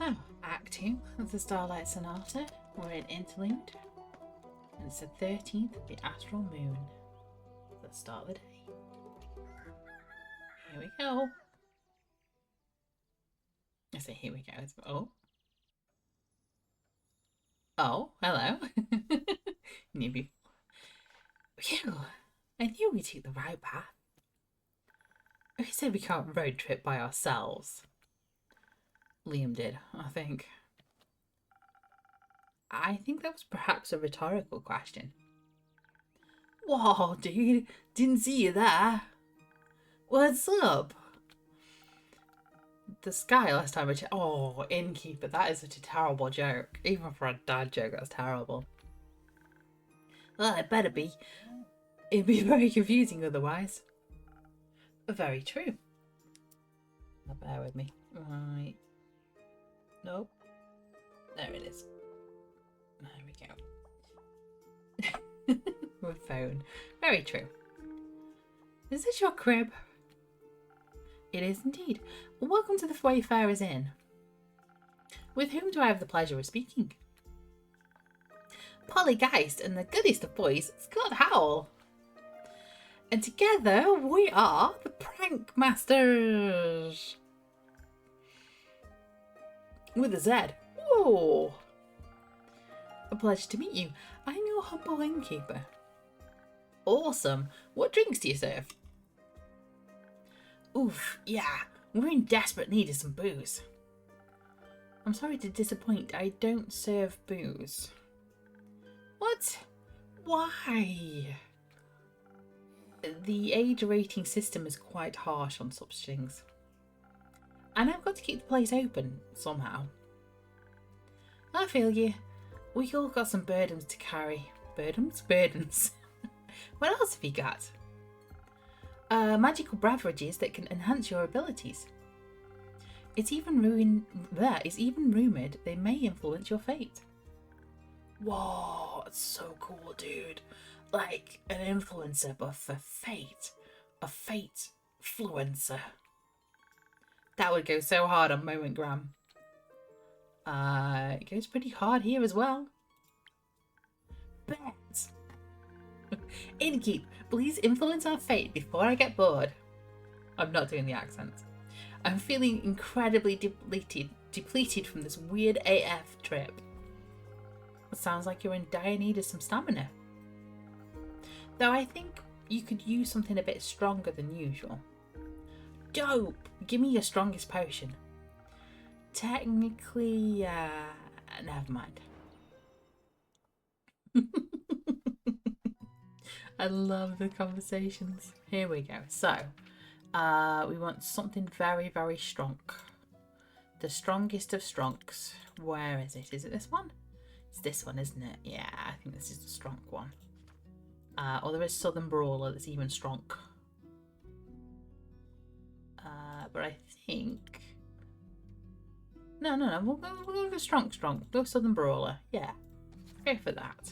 So, Act 2 of the Starlight Sonata. We're in Interlude. And it's the 13th of the Astral Moon. Let's start the day. Here we go. I say here we go. Oh. Oh, hello. Newbie. Phew. I knew we took the right path. Who said we can't road trip by ourselves? Liam did, I think. I think that was perhaps a rhetorical question. Whoa, dude. Didn't see you there. What's up? The sky last time I checked. Oh, innkeeper. That is such a terrible joke. Even for a dad joke, that's terrible. Well, it better be. It'd be very confusing otherwise. Very true. Now bear with me. Right. Nope. There it is. There we go. With phone. Very true. Is this your crib? It is indeed. Well, welcome to the Wayfarer's Inn. With whom do I have the pleasure of speaking? Polly Geist and the goodest of boys, Scott Howell. And together we are the Prank Masters. With a Z. Whoa. A pleasure to meet you. I'm your humble innkeeper. Awesome. What drinks do you serve? Oof, yeah. We're in desperate need of some booze. I'm sorry to disappoint. I don't serve booze. What? Why? The age rating system is quite harsh on such things. And I've got to keep the place open somehow. I feel you. We all got some burdens to carry. Burdens? What else have you got? Magical beverages that can enhance your abilities. It's even rumoured they may influence your fate. Whoa, it's so cool, dude. Like an influencer, but for fate. A fate-fluencer. That would go so hard on Momentgram. It goes pretty hard here as well. Bet. Innkeep, please influence our fate before I get bored. I'm not doing the accent. I'm feeling incredibly depleted from this weird AF trip. It sounds like you're in dire need of some stamina. Though I think you could use something a bit stronger than usual. Dope! Give me your strongest potion. Technically, never mind. I love the conversations. Here we go. So, we want something very, very strong. The strongest of strongs. Where is it? Is it this one? It's this one, isn't it? Yeah, I think this is the strong one. Or there is Southern Brawler that's even strong. But I think... No. We'll go strong. Go Southern Brawler. Yeah. Go for that.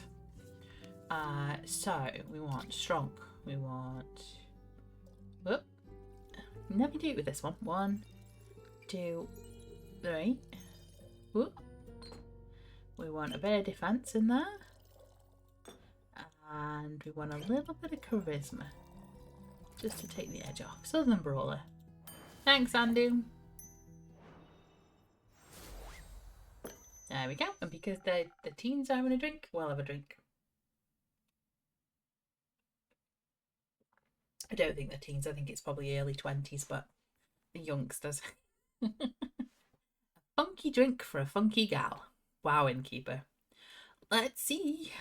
So, we want strong. We want... Whoop. Never do it with this one. 1, 2, 3. Whoop. We want a bit of defense in there. And we want a little bit of charisma. Just to take the edge off. Southern Brawler. Thanks, Andu. There we go. And because the teens are having a drink, we'll have a drink. I don't think they're teens. I think it's probably early 20s, but the youngsters. A funky drink for a funky gal. Wow, innkeeper. Let's see.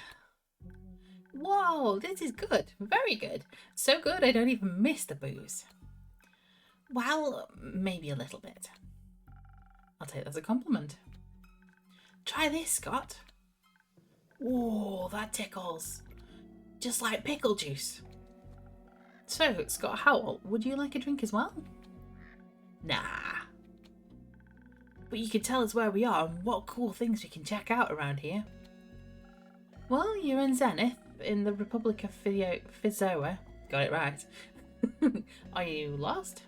Whoa, this is good. Very good. So good I don't even miss the booze. Well, maybe a little bit. I'll take that as a compliment. Try this, Scott. Whoa, that tickles. Just like pickle juice. So, Scott Howell, would you like a drink as well? Nah. But you can tell us where we are and what cool things we can check out around here. Well, you're in Zenith, in the Republic of Fizoa. Got it right. Are you lost?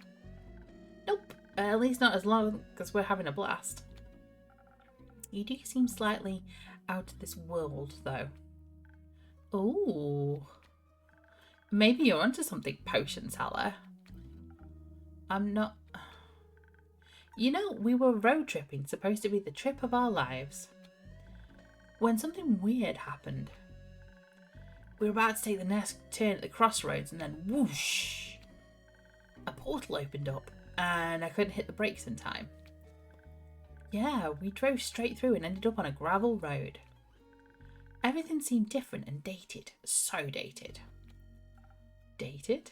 Nope. At least not as long as we're having a blast. You do seem slightly out of this world, though. Ooh. Maybe you're onto something, potion seller. I'm not... You know, we were road tripping, supposed to be the trip of our lives, when something weird happened. We were about to take the next turn at the crossroads, and then whoosh! A portal opened up, and I couldn't hit the brakes in time. Yeah, we drove straight through and ended up on a gravel road. Everything seemed different and dated. So dated. Dated?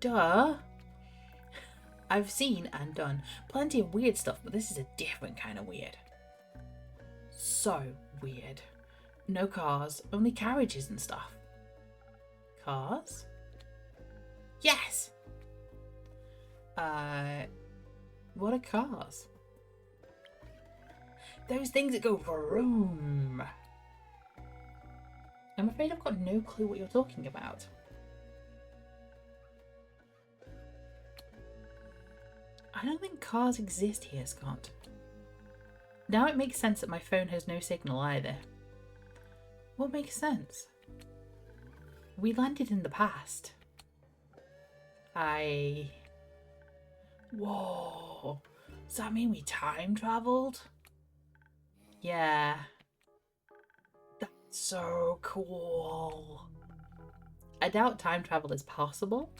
Duh! I've seen and done plenty of weird stuff, but this is a different kind of weird. So weird. No cars, only carriages and stuff. Cars? Yes! What are cars? Those things that go vroom. I'm afraid I've got no clue what you're talking about. I don't think cars exist here, Scott. Now it makes sense that my phone has no signal either. What makes sense? We landed in the past. Whoa. Does that mean we time travelled? Yeah. That's so cool. I doubt time travel is possible.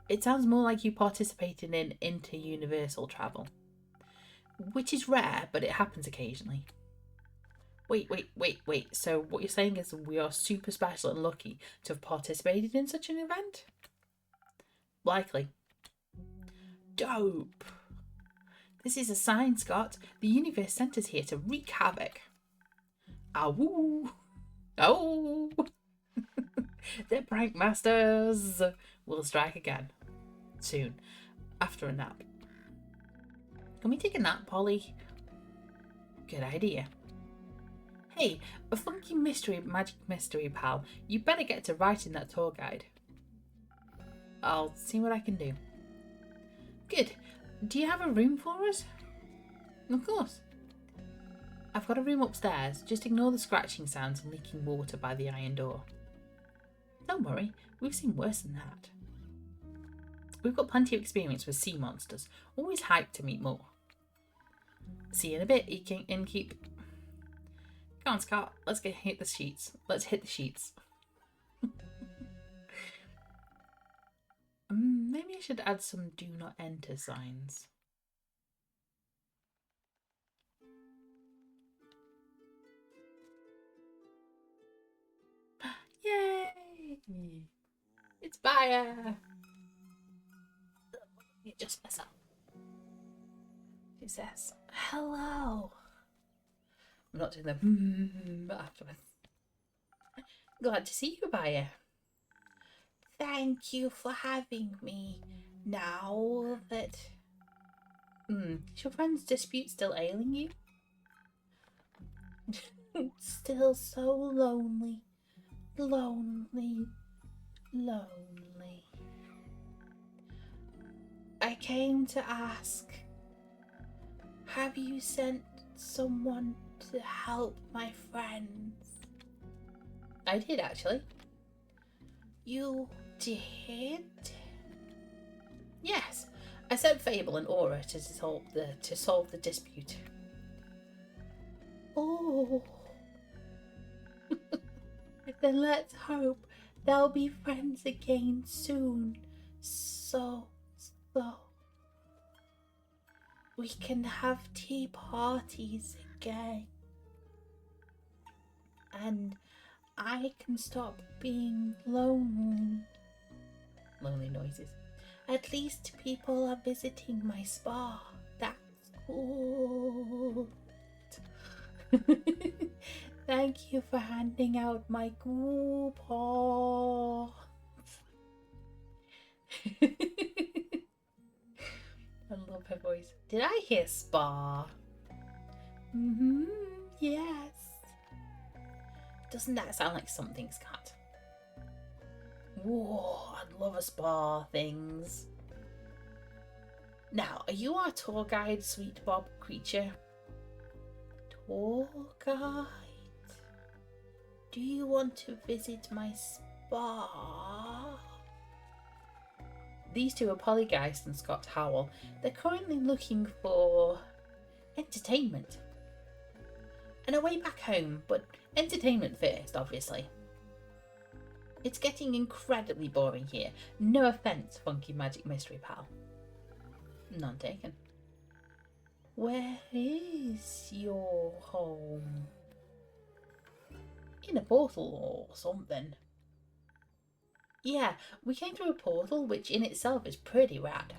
It sounds more like you participated in inter-universal travel. Which is rare, but it happens occasionally. Wait. So what you're saying is we are super special and lucky to have participated in such an event? Likely. Dope. This is a sign, Scott. The universe sent us here to wreak havoc. Awoo! Oh! The prank masters will strike again. Soon. After a nap. Can we take a nap, Polly? Good idea. Hey, a funky magic mystery pal. You better get to writing that tour guide. I'll see what I can do. Good. Do you have a room for us? Of course. I've got a room upstairs. Just ignore the scratching sounds and leaking water by the iron door. Don't worry, we've seen worse than that. We've got plenty of experience with sea monsters. Always hyped to meet more. See you in a bit, innkeep. Come on, Scott. Let's hit the sheets. Let's hit the sheets. Maybe I should add some do not enter signs. Yay! It's Baya! You just mess up. She says, hello. I'm not doing the afterwards. Glad to see you, Baya. Thank you for having me. Now that... Is your friend's dispute still ailing you? Still so lonely. Lonely. I came to ask, have you sent someone to help my friends? I did, actually. You did? Yes, I sent Fable and Aura to solve the dispute. Oh. Then let's hope they'll be friends again soon. So we can have tea parties again. And I can stop being lonely. Lonely noises. At least people are visiting my spa. That's cool. Thank you for handing out my coupons. I love her voice. Did I hear spa? Yes. Doesn't that sound like something's cut? Whoa, I'd love a spa things. Now, are you our tour guide, sweet Bob creature? Tour guide? Do you want to visit my spa? These two are Pollygeist and Scott Howell. They're currently looking for entertainment. And a way back home, but entertainment first, obviously. It's getting incredibly boring here. No offence, Funky Magic Mystery Pal. None taken. Where is your home? In a portal or something. Yeah, we came through a portal, which in itself is pretty rad.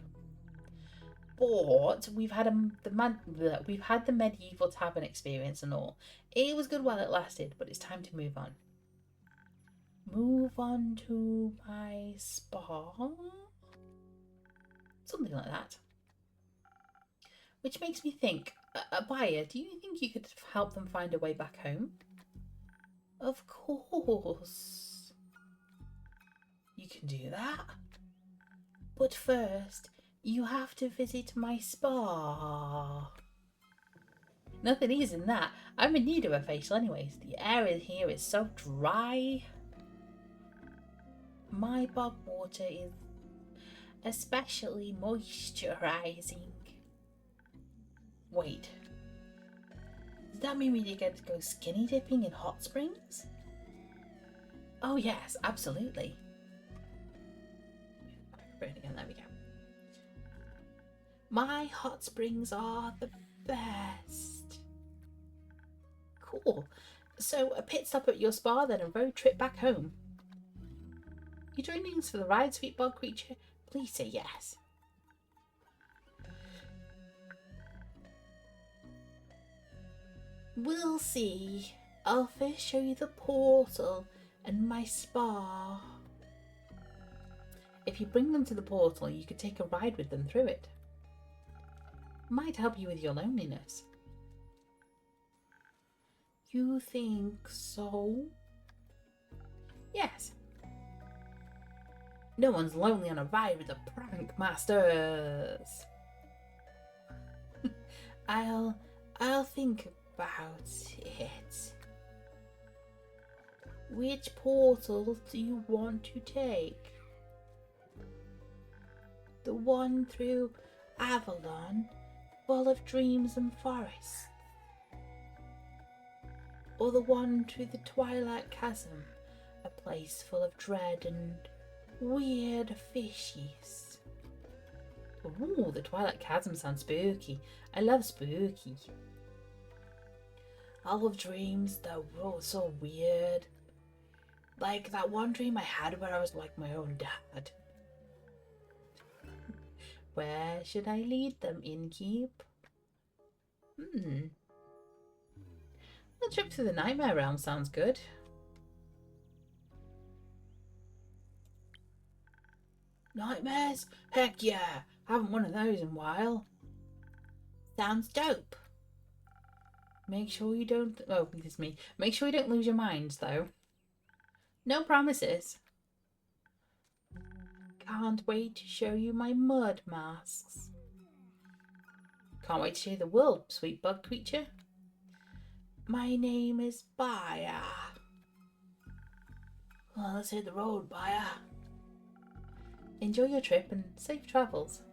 But we've had the medieval tavern experience and all. It was good while it lasted, but it's time to move on. Move on to my spa? Something like that. Which makes me think, Abaya, do you think you could help them find a way back home? Of course. You can do that. But first, you have to visit my spa. Nothing easy in that. I'm in need of a facial anyways. The air in here is so dry. My bog water is especially moisturizing. Wait. Does that mean we get to go skinny dipping in hot springs? Oh yes, absolutely. Right again, there we go. My hot springs are the best. Cool. So a pit stop at your spa, then a road trip back home. You joining us for the ride, sweet bog creature? Please say yes. We'll see. I'll first show you the portal and my spa. If you bring them to the portal, you could take a ride with them through it. Might help you with your loneliness. You think so? Yes. No one's lonely on a ride with the prank masters. I'll think about it. Which portal do you want to take? The one through Avalon, full of dreams and forests? Or the one through the Twilight Chasm, a place full of dread and weird fishies? Ooh, the Twilight Chasm sounds spooky. I love spooky. I love dreams that were so weird. Like that one dream I had where I was like my own dad. Where should I lead them, Innkeep? A trip to the Nightmare Realm sounds good. Nightmares? Heck yeah! Haven't one of those in a while. Sounds dope. Make sure you don't... Oh, it's me. Make sure you don't lose your minds, though. No promises. Can't wait to show you my mud masks. Can't wait to show you the world, sweet bug creature. My name is Baya. Well, let's hit the road, Baya. Enjoy your trip and safe travels.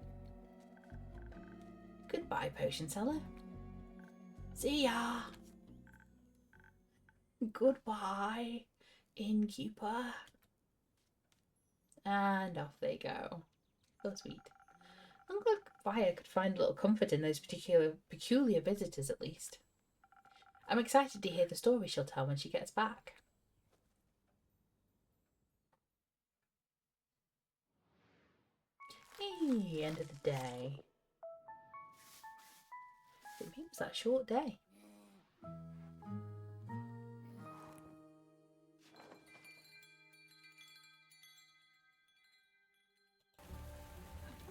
Goodbye, potion seller. See ya. Goodbye, innkeeper. And off they go. So sweet. I'm glad Baya could find a little comfort in those peculiar visitors, at least. I'm excited to hear the story she'll tell when she gets back. Hey, end of the day. It means that short day.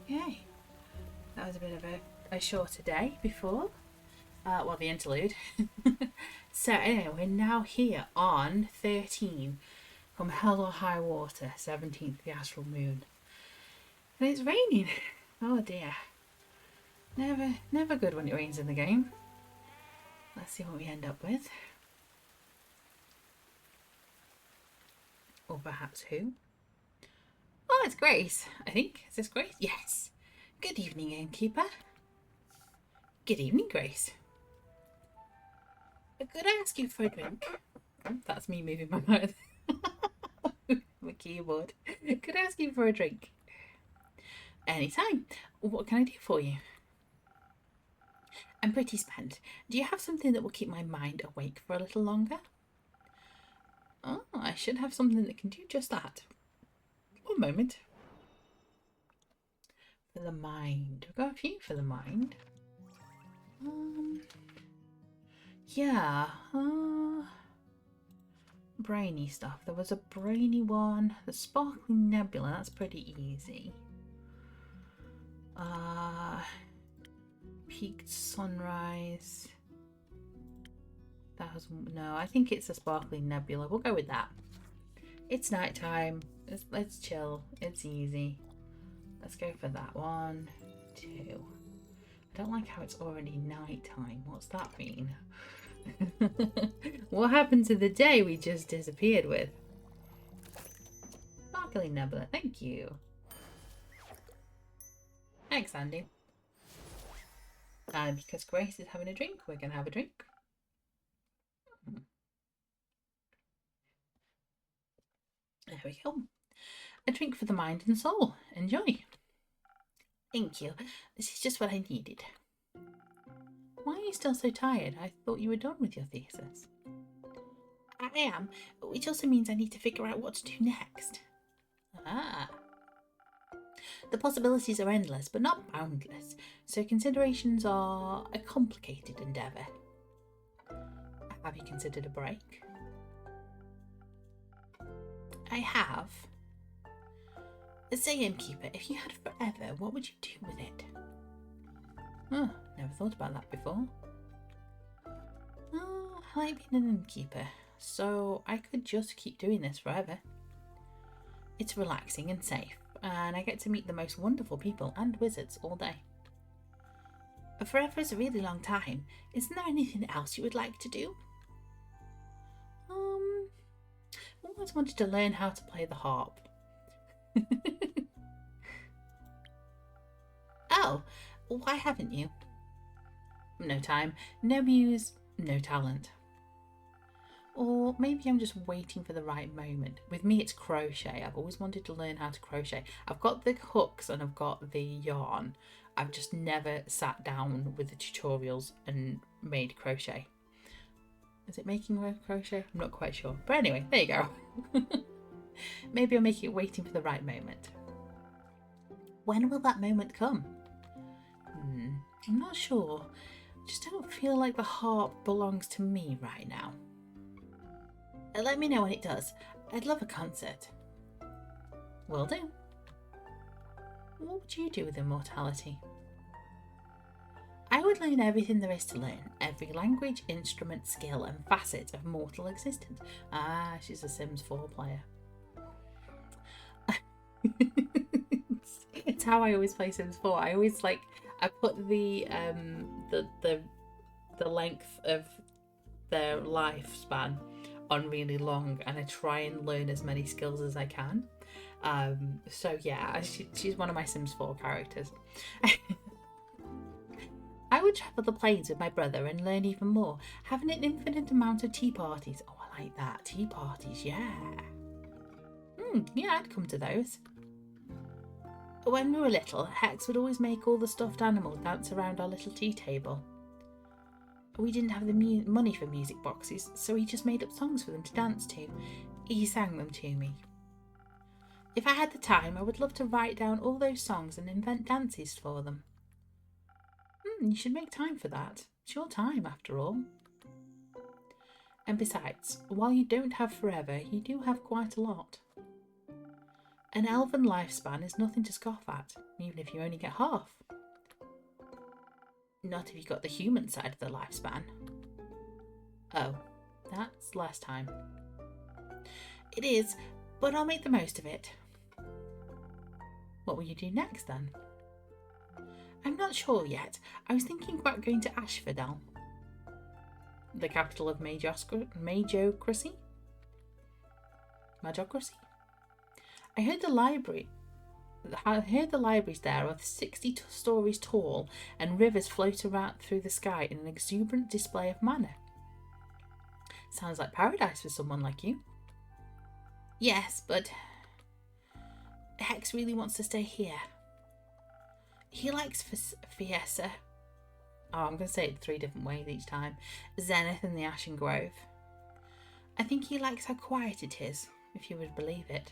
Okay, that was a bit of a shorter day before. Well, the interlude. So anyway, we're now here on 13 from Hell or High Water, 17th, the Astral Moon. And it's raining. Oh dear. Never good when it rains in the game. Let's see what we end up with. Or perhaps who? Oh, it's Grace, I think. Is this Grace? Yes. Good evening, innkeeper. Good evening, Grace. Could I ask you for a drink? Oh, that's me moving my mouth. My keyboard. Could I ask you for a drink? Anytime. What can I do for you? I'm pretty spent. Do you have something that will keep my mind awake for a little longer? Oh, I should have something that can do just that. One moment. For the mind. We've got a few for the mind. Yeah. Brainy stuff. There was a brainy one. The sparkling nebula. That's pretty easy. Peaked sunrise. No, I think it's a sparkling nebula. We'll go with that. It's nighttime. Let's chill. It's easy. Let's go for that. 1, 2. I don't like how it's already nighttime. What's that mean? What happened to the day we just disappeared with? Sparkling nebula. Thank you. Thanks, Andy. And because Grace is having a drink, we're going to have a drink. There we go. A drink for the mind and soul. Enjoy. Thank you. This is just what I needed. Why are you still so tired? I thought you were done with your thesis. I am, which also means I need to figure out what to do next. Ah. The possibilities are endless, but not boundless, so considerations are a complicated endeavour. Have you considered a break? I have. Say, innkeeper, if you had forever, what would you do with it? Oh, never thought about that before. Oh, I like being an innkeeper, so I could just keep doing this forever. It's relaxing and safe, and I get to meet the most wonderful people and wizards all day. Forever is a really long time. Isn't there anything else you would like to do? I always wanted to learn how to play the harp. Oh, why haven't you? No time, no muse, no talent. Or maybe I'm just waiting for the right moment. With me, it's crochet. I've always wanted to learn how to crochet. I've got the hooks and I've got the yarn. I've just never sat down with the tutorials and made crochet. Is it making crochet? I'm not quite sure. But anyway, there you go. Maybe I'll make it waiting for the right moment. When will that moment come? I'm not sure. I just don't feel like the harp belongs to me right now. Let me know when it does. I'd love a concert. Will do. What would you do with immortality? I would learn everything there is to learn. Every language, instrument, skill and facet of mortal existence. Ah, she's a Sims 4 player. It's how I always play Sims 4. I always I put the length of their lifespan on really long, and I try and learn as many skills as I can. So yeah, she's one of my Sims 4 characters. I would travel the plains with my brother and learn even more, having an infinite amount of tea parties. Oh, I like that. Tea parties, yeah. Yeah, I'd come to those. When we were little, Hex would always make all the stuffed animals dance around our little tea table. We didn't have the money for music boxes, so he just made up songs for them to dance to. He sang them to me. If I had the time, I would love to write down all those songs and invent dances for them. You should make time for that. It's your time, after all. And besides, while you don't have forever, you do have quite a lot. An elven lifespan is nothing to scoff at, even if you only get half. Not if you've got the human side of the lifespan. Oh, that's last time. It is, but I'll make the most of it. What will you do next then? I'm not sure yet. I was thinking about going to Ashfordel. the capital of Majocracy? Majocracy? I heard the libraries there are 60 stories tall and rivers float around through the sky in an exuberant display of manner. Sounds like paradise for someone like you. Yes, but Hex really wants to stay here. He likes Fiesta. Oh, I'm going to say it 3 different ways each time. Zenith and the Ashen Grove. I think he likes how quiet it is, if you would believe it.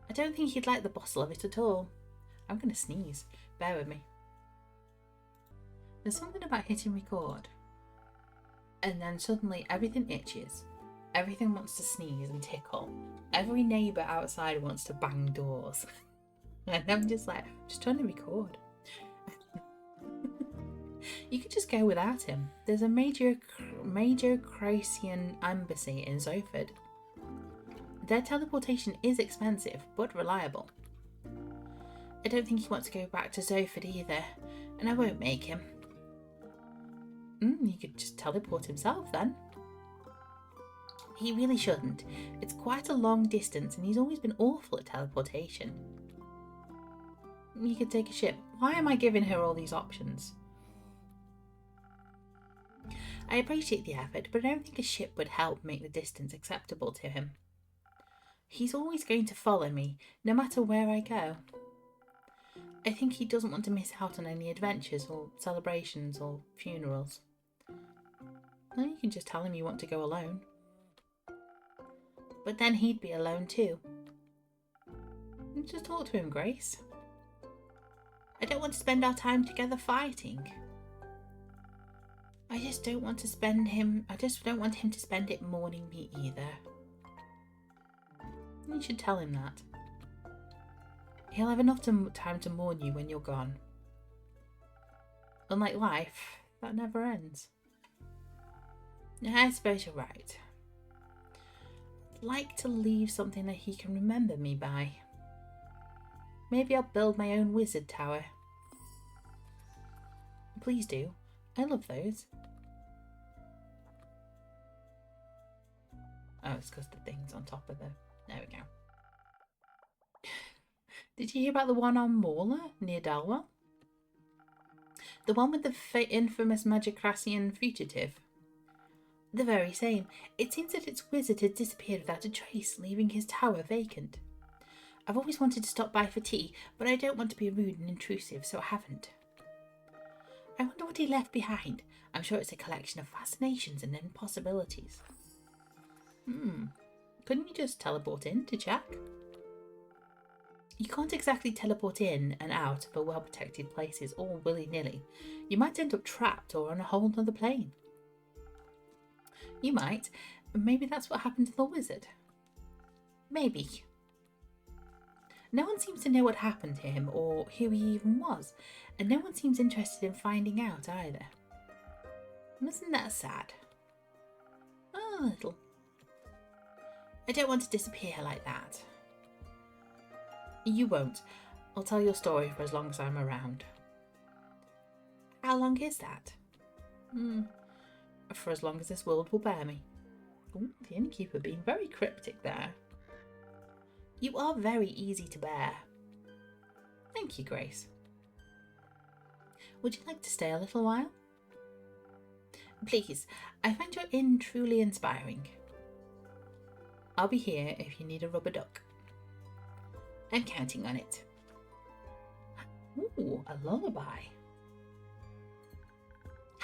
I don't think he'd like the bustle of it at all. I'm going to sneeze. Bear with me. There's something about hitting record, and then suddenly everything itches. Everything wants to sneeze and tickle. Every neighbour outside wants to bang doors. And I'm just like, just trying to record. You could just go without him. There's a major Croatian embassy in Severn. Their teleportation is expensive, but reliable. I don't think he wants to go back to Severn either, and I won't make him. He could just teleport himself then. He really shouldn't. It's quite a long distance, and he's always been awful at teleportation. You could take a ship. Why am I giving her all these options? I appreciate the effort, but I don't think a ship would help make the distance acceptable to him. He's always going to follow me, no matter where I go. I think he doesn't want to miss out on any adventures or celebrations or funerals. Well, you can just tell him you want to go alone. But then he'd be alone too. Just talk to him, Grace. I don't want to spend our time together fighting. I just don't want him to spend it mourning me either. You should tell him that. He'll have enough time to mourn you when you're gone. Unlike life, that never ends. I suppose you're right. I'd like to leave something that he can remember me by. Maybe I'll build my own wizard tower. Please do. I love those. Oh, it's because the thing's on top of the... There we go. Did you hear about the one on Mauler, near Dalwell? The one with the infamous Magicrassian fugitive? The very same. It seems that its wizard had disappeared without a trace, leaving his tower vacant. I've always wanted to stop by for tea, but I don't want to be rude and intrusive, so I haven't. I wonder what he left behind. I'm sure it's a collection of fascinations and impossibilities. Couldn't you just teleport in to check? You can't exactly teleport in and out of well-protected places all willy-nilly. You might end up trapped or on a whole other plane. You might. Maybe that's what happened to the wizard. Maybe. No one seems to know what happened to him or who he even was, and no one seems interested in finding out either. Isn't that sad? A little. I don't want to disappear like that. You won't. I'll tell your story for as long as I'm around. How long is that? For as long as this world will bear me. Ooh, the innkeeper being very cryptic there. You are very easy to bear. Thank you, Grace. Would you like to stay a little while? Please, I find your inn truly inspiring. I'll be here if you need a rubber duck. I'm counting on it. Ooh, a lullaby.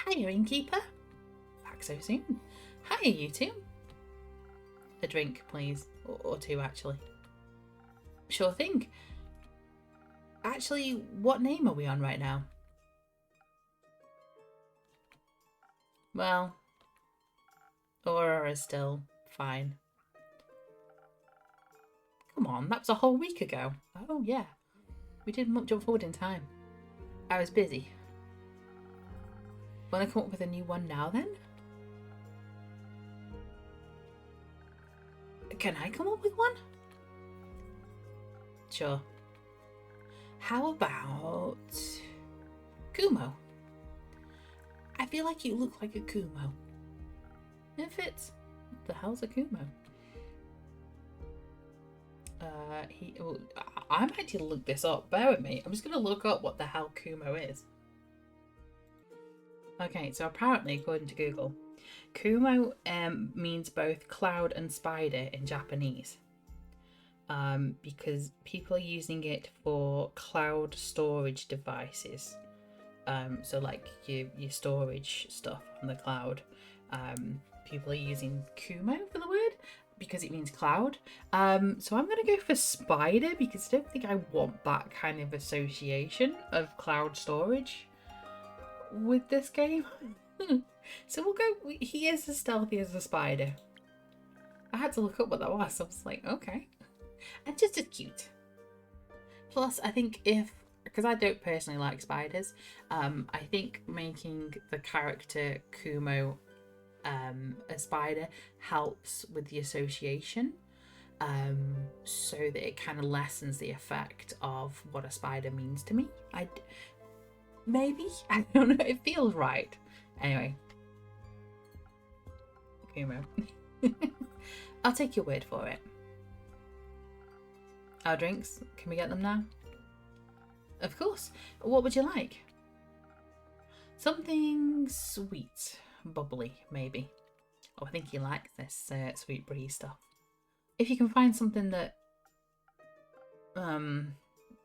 Hiya, innkeeper. Back so soon. Hiya, you two. A drink, please. Or 2, actually. Sure thing. Actually, what name are we on right now? Well, Aurora is still fine. Come on, that was a whole week ago. Oh, yeah. We didn't jump forward in time. I was busy. Want to come up with a new one now, then? Can I come up with one? Sure. How about Kumo? I feel like you look like a Kumo. It fits. What the hell's a Kumo? I might need to look this up. Bear with me. I'm just going to look up what the hell Kumo is. Okay, so apparently, according to Google, Kumo means both cloud and spider in Japanese. Because people are using it for cloud storage devices. So like your storage stuff on the cloud. People are using Kumo for the word because it means cloud. So I'm going to go for spider because I don't think I want that kind of association of cloud storage with this game. So we'll go, he is as stealthy as a spider. I had to look up what that was. I was like, okay. And just as cute. Plus, I think because I don't personally like spiders, I think making the character Kumo a spider helps with the association, so that it kind of lessens the effect of what a spider means to me. Maybe? I don't know. It feels right. Anyway. Kumo. I'll take your word for it. Our drinks, can we get them now? Of course. What would you like? Something sweet, bubbly, maybe. Oh, I think you like this sweet breeze stuff. If you can find something that,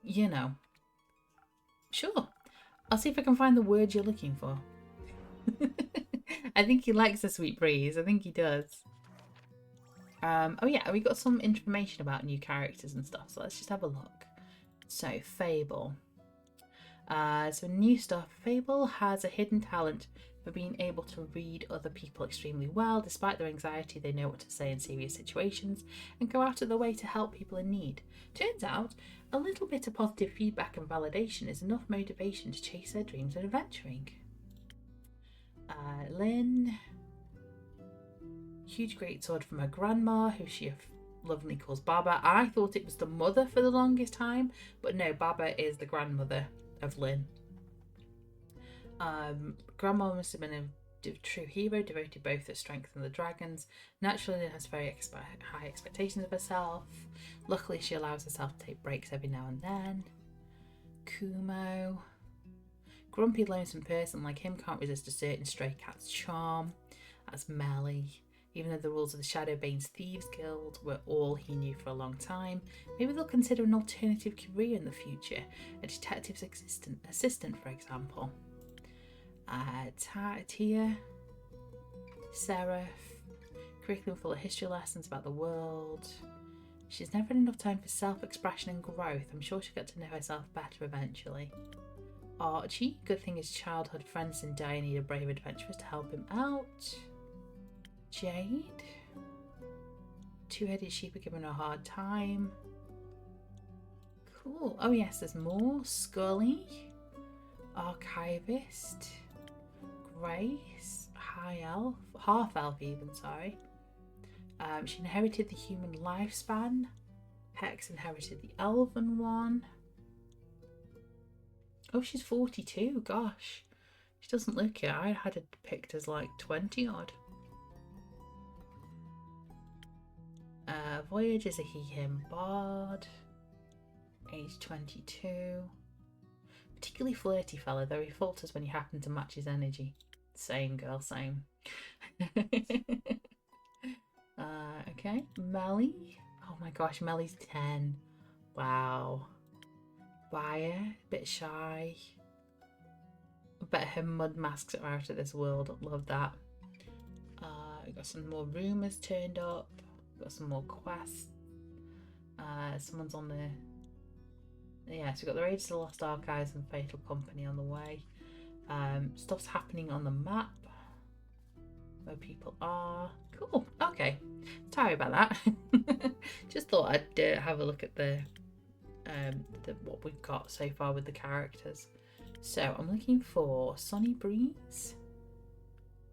you know. Sure. I'll see if I can find the word you're looking for. I think he likes the sweet breeze. I think he does. Oh yeah, we got some information about new characters and stuff, so let's just have a look. So, Fable. So new stuff. Fable has a hidden talent for being able to read other people extremely well. Despite their anxiety, they know what to say in serious situations and go out of their way to help people in need. Turns out, a little bit of positive feedback and validation is enough motivation to chase their dreams and adventuring. Lynn. Huge greatsword from her grandma, who she lovingly calls Baba. I thought it was the mother for the longest time, but no, Baba is the grandmother of Lynn. Grandma must have been a true hero, devoted both to strength and the dragons. Naturally, Lynn has very high expectations of herself. Luckily, she allows herself to take breaks every now and then. Kumo. Grumpy, lonesome person like him can't resist a certain stray cat's charm. That's Melly. Even though the rules of the Shadowbane's Thieves Guild were all he knew for a long time, maybe they'll consider an alternative career in the future. A detective's assistant, for example. Tia. Seraph. Curriculum full of history lessons about the world. She's never had enough time for self-expression and growth. I'm sure she'll get to know herself better eventually. Archie. Good thing his childhood friends in dire need of brave adventurers to help him out. Jade. Two-headed sheep are giving her a hard time. Cool. Oh yes, there's more. Scully. Archivist. Grace. High elf. Half elf even, sorry. She inherited the human lifespan. Hex inherited the elven one. Oh, she's 42. Gosh. She doesn't look it. I had it picked as like 20 odd. Voyage is a he/him bard. Age 22. Particularly flirty fella, though he falters when you happen to match his energy. Same girl, same. Okay. Melly. Oh my gosh, Melly's 10. Wow. Buyer, bit shy. I bet her mud masks are out of this world. Love that. We got some more rumours turned up. Got some more quests. Someone's on the... Yeah, so we've got the Raiders of the Lost Archives and Fatal Company on the way. Stuff's happening on the map where people are. Cool. Okay. Sorry about that. Just thought I'd have a look at the what we've got so far with the characters. So I'm looking for Sunny Breeze.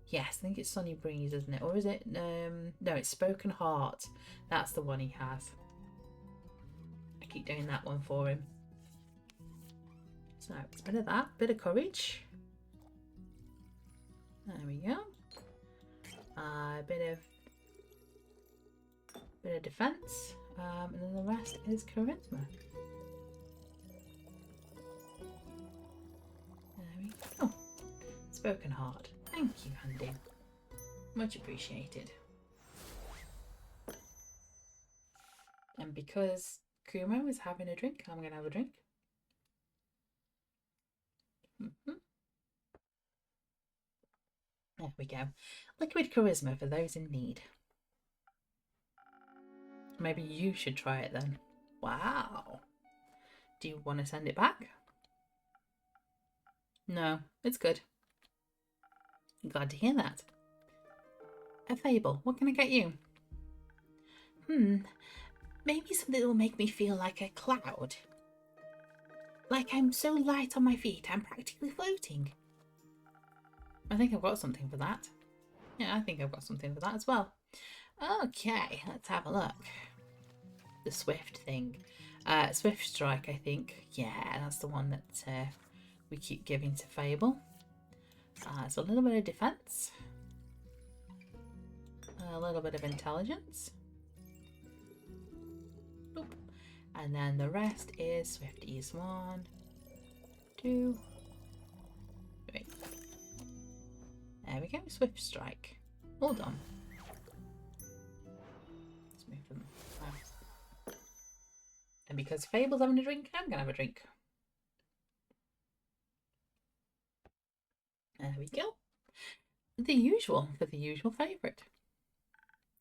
Yes, I think it's Sunny Breeze, isn't it? Or is it? No, it's Spoken Heart. That's the one he has. I keep doing that one for him. So it's a bit of that, bit of courage. There we go. A bit of defense, and then the rest is charisma. There we go. Spoken heart. Thank you, Andy. Much appreciated. And because Kumo is having a drink, I'm going to have a drink. There we go. Liquid charisma for those in need. Maybe you should try it then. Wow. Do you want to send it back? No, it's good. I'm glad to hear that. A fable. What can I get you? Maybe something that will make me feel like a cloud. Like I'm so light on my feet, I'm practically floating. I think I've got something for that. Yeah, I think I've got something for that as well. Okay, let's have a look. The swift thing. Swift strike, I think. Yeah, that's the one that we keep giving to Fable. So a little bit of defense. A little bit of intelligence. Nope. And then the rest is swift ease. 1, 2, 3. There we go, swift strike. All done. Let's move them out. And because Fable's having a drink, I'm gonna have a drink. There we go. The usual for the usual favourite.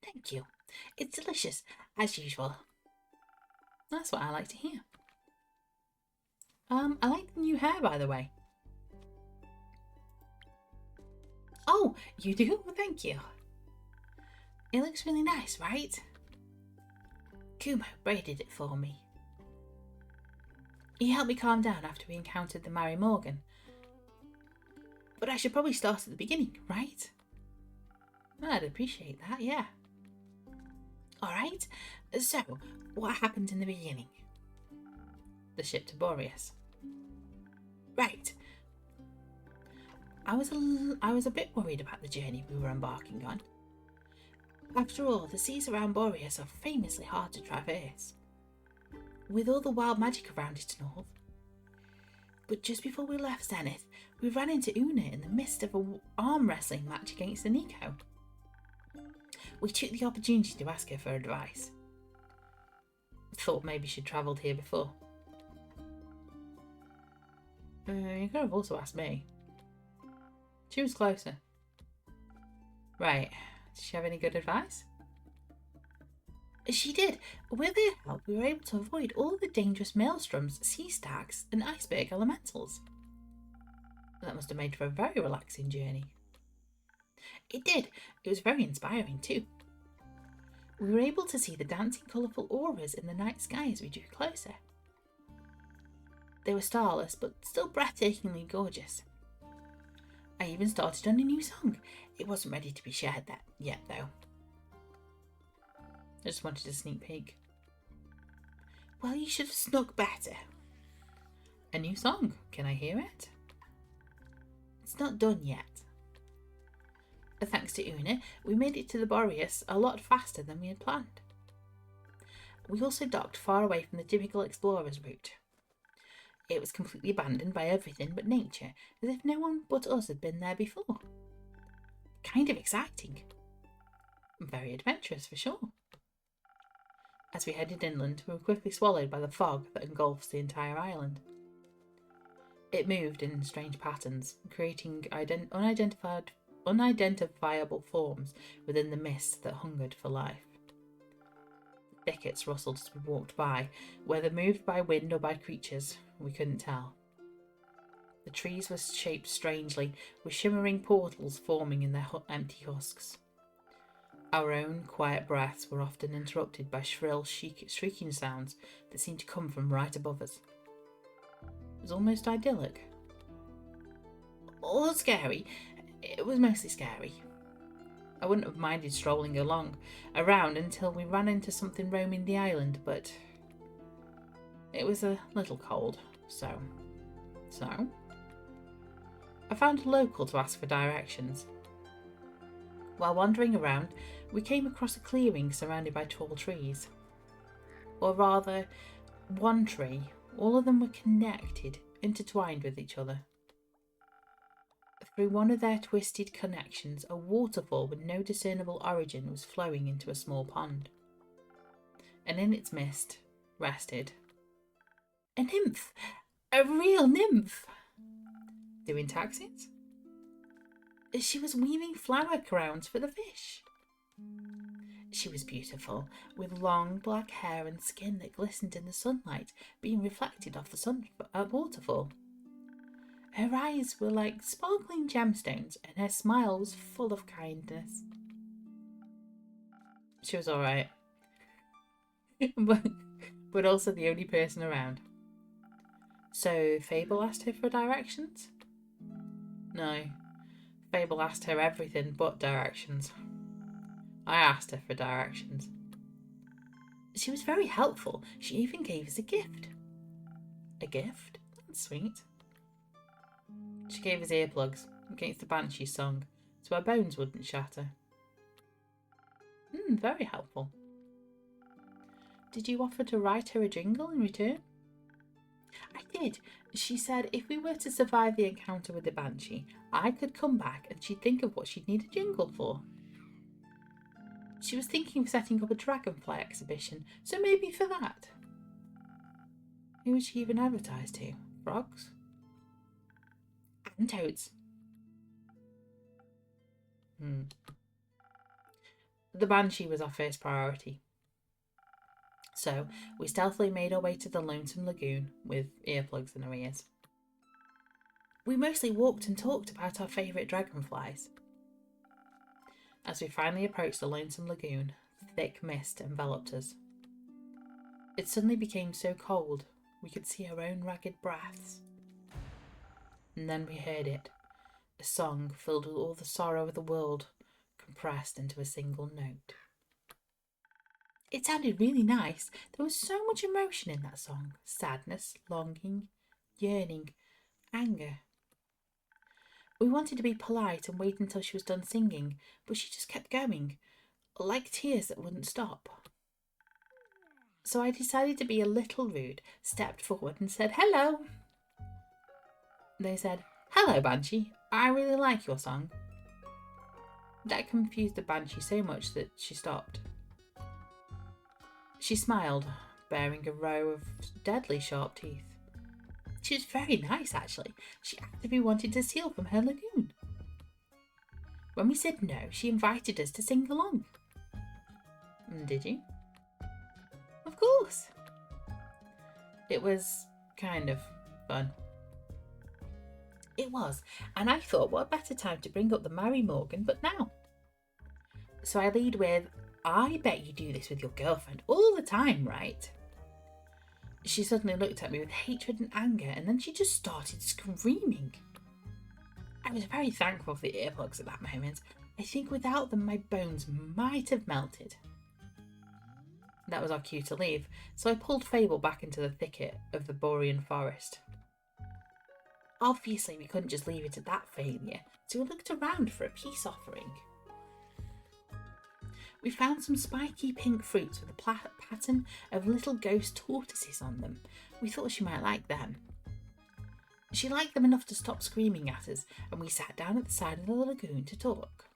Thank you. It's delicious, as usual. That's what I like to hear. I like the new hair, by the way. Oh, you do? Thank you. It looks really nice, right? Kumo braided it for me. He helped me calm down after we encountered the Mary Morgan. But I should probably start at the beginning, right? I'd appreciate that, yeah. Alright, so what happened in the beginning? The ship to Boreas. Right. I was a bit worried about the journey we were embarking on. After all, the seas around Boreas are famously hard to traverse, with all the wild magic around it and all. But just before we left Zenith, we ran into Una in the midst of an arm wrestling match against the Nico. We took the opportunity to ask her for advice. Thought maybe she'd travelled here before. You could have also asked me. She was closer. Right. Did she have any good advice? She did. With their help, we were able to avoid all the dangerous maelstroms, sea stacks, and iceberg elementals. That must have made for a very relaxing journey. It did. It was very inspiring too. We were able to see the dancing colourful auras in the night sky as we drew closer. They were starless, but still breathtakingly gorgeous. I even started on a new song. It wasn't ready to be shared yet, though. I just wanted a sneak peek. Well, you should have snuck better. A new song. Can I hear it? It's not done yet. Thanks to Una, we made it to the Boreas a lot faster than we had planned. We also docked far away from the typical explorer's route. It was completely abandoned by everything but nature, as if no one but us had been there before. Kind of exciting. Very adventurous for sure. As we headed inland, we were quickly swallowed by the fog that engulfs the entire island. It moved in strange patterns, creating unidentifiable forms within the mist that hungered for life. Thickets rustled as we walked by, whether moved by wind or by creatures, we couldn't tell. The trees were shaped strangely, with shimmering portals forming in their empty husks. Our own quiet breaths were often interrupted by shrill, shrieking sounds that seemed to come from right above us. It was almost idyllic. Although scary, it was mostly scary. I wouldn't have minded strolling around until we ran into something roaming the island, but it was a little cold, so I found a local to ask for directions. While wandering around, we came across a clearing surrounded by tall trees. Or rather, one tree. All of them were connected, intertwined with each other. Through one of their twisted connections, a waterfall with no discernible origin was flowing into a small pond. And in its midst rested a nymph! A real nymph! Doing taxes? She was weaving flower crowns for the fish. She was beautiful, with long black hair and skin that glistened in the sunlight, being reflected off the waterfall. Her eyes were like sparkling gemstones, and her smile was full of kindness. She was alright. but also the only person around. So Fable asked her for directions? No. Fable asked her everything but directions. I asked her for directions. She was very helpful. She even gave us a gift. A gift? That's sweet. She gave us earplugs against the Banshee song, so our bones wouldn't shatter. Very helpful. Did you offer to write her a jingle in return? I did. She said if we were to survive the encounter with the Banshee, I could come back and she'd think of what she'd need a jingle for. She was thinking of setting up a dragonfly exhibition, so maybe for that. Who would she even advertise to? Frogs? And toads. The Banshee was our first priority. So we stealthily made our way to the Lonesome Lagoon with earplugs in our ears. We mostly walked and talked about our favourite dragonflies. As we finally approached the Lonesome Lagoon, thick mist enveloped us. It suddenly became so cold we could see our own ragged breaths. And then we heard it, a song filled with all the sorrow of the world, compressed into a single note. It sounded really nice. There was so much emotion in that song. Sadness, longing, yearning, anger. We wanted to be polite and wait until she was done singing, but she just kept going, like tears that wouldn't stop. So I decided to be a little rude, stepped forward and said, "Hello." They said, "Hello, Banshee. I really like your song." That confused the Banshee so much that she stopped. She smiled, bearing a row of deadly sharp teeth. She was very nice, actually. She actively wanted to steal from her lagoon. When we said no, she invited us to sing along. Did you? Of course. It was kind of fun. It was, and I thought what better time to bring up the Mary Morgan but now. So I lead with, "I bet you do this with your girlfriend all the time, right?" She suddenly looked at me with hatred and anger, and then she just started screaming. I was very thankful for the earplugs at that moment. I think without them my bones might have melted. That was our cue to leave, so I pulled Fable back into the thicket of the Borean forest. Obviously we couldn't just leave it at that failure, so we looked around for a peace offering. We found some spiky pink fruits with a pattern of little ghost tortoises on them. We thought she might like them. She liked them enough to stop screaming at us, and we sat down at the side of the lagoon to talk.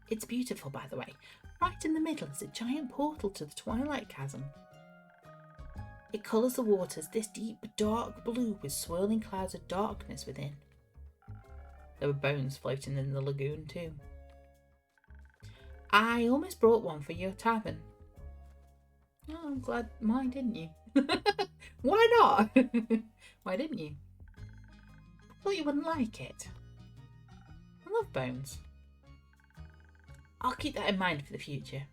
It's beautiful, by the way. Right in the middle is a giant portal to the Twilight Chasm. It colours the waters this deep, dark blue with swirling clouds of darkness within. There were bones floating in the lagoon too. I almost brought one for your tavern. Oh, I'm glad. Why didn't you? Why not? Why didn't you? I thought you wouldn't like it. I love bones. I'll keep that in mind for the future.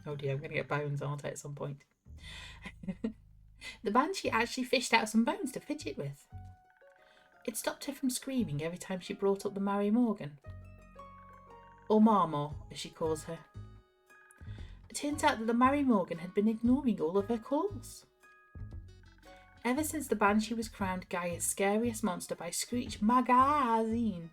Oh dear, I'm going to get bones, aren't I, at some point? The Banshee actually fished out some bones to fidget with. It stopped her from screaming every time she brought up the Mary Morgan. Or Marmor, as she calls her. It turns out that the Mary Morgan had been ignoring all of her calls. Ever since the Banshee was crowned Gaia's scariest monster by Screech Magazine.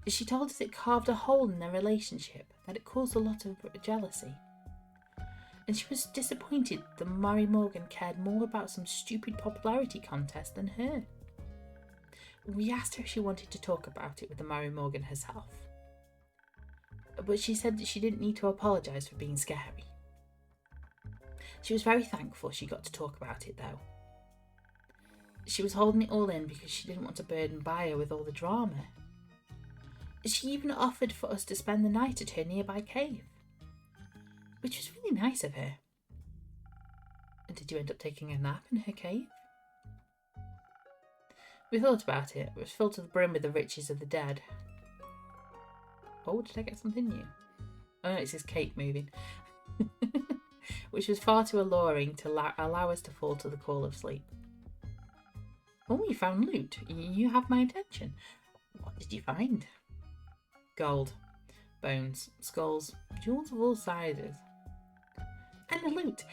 She told us it carved a hole in their relationship, that it caused a lot of jealousy. And she was disappointed that Mary Morgan cared more about some stupid popularity contest than her. We asked her if she wanted to talk about it with the Mary Morgan herself. But she said that she didn't need to apologise for being scary. She was very thankful she got to talk about it though. She was holding it all in because she didn't want to burden Baia with all the drama. She even offered for us to spend the night at her nearby cave, which was really nice of her. And did you end up taking a nap in her cave? We thought about it. It was filled to the brim with the riches of the dead. Oh, did I get something new? Oh no, it's his cake moving. Which was far too alluring to allow us to fall to the call of sleep. Oh, you found loot. You have my attention. What did you find? Gold, bones, skulls, jewels of all sizes. And the loot.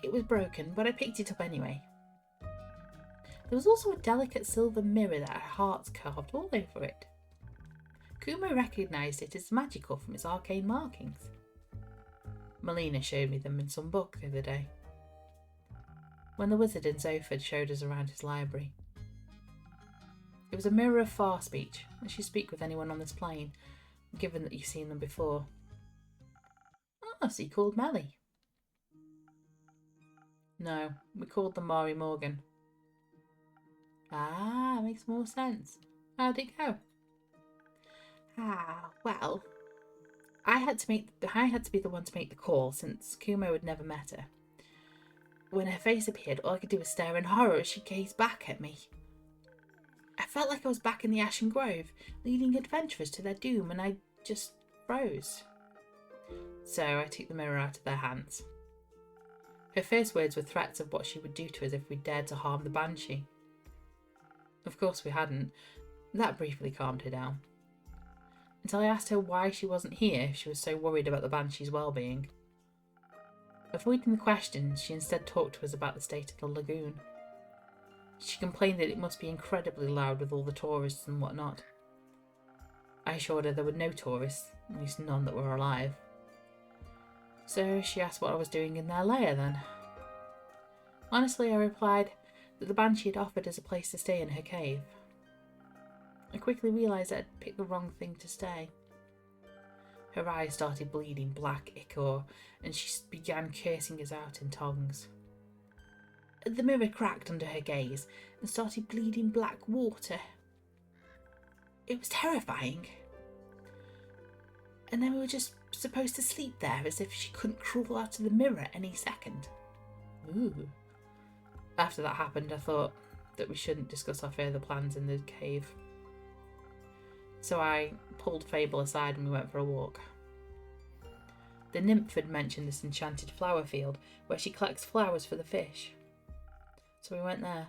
It was broken, but I picked it up anyway. There was also a delicate silver mirror that had hearts carved all over it. Kumo recognised it as magical from its arcane markings. Melina showed me them in some book the other day, when the wizard in Zoford showed us around his library. It was a mirror of far speech, as you speak with anyone on this plane, given that you've seen them before. Oh, so you called Melly? No, we called them Mari Morgan. Ah, makes more sense. How'd it go? Well, I had to be the one to make the call since Kumo had never met her. When her face appeared, all I could do was stare in horror as she gazed back at me. I felt like I was back in the Ashen Grove, leading adventurers to their doom, and I just froze. So I took the mirror out of their hands. Her first words were threats of what she would do to us if we dared to harm the Banshee. Of course we hadn't. That briefly calmed her down. Until I asked her why she wasn't here if she was so worried about the Banshee's well-being. Avoiding the questions, she instead talked to us about the state of the lagoon. She complained that it must be incredibly loud with all the tourists and whatnot. I assured her there were no tourists, at least none that were alive. So she asked what I was doing in their lair then. Honestly, I replied that the Banshee had offered us a place to stay in her cave. I quickly realised that I'd picked the wrong thing to stay. Her eyes started bleeding black ichor, and she began cursing us out in tongues. The mirror cracked under her gaze and started bleeding black water. It was terrifying. And then we were just supposed to sleep there as if she couldn't crawl out of the mirror any second. Ooh. After that happened, I thought that we shouldn't discuss our further plans in the cave. So I pulled Fable aside and we went for a walk. The nymph had mentioned this enchanted flower field where she collects flowers for the fish. So we went there.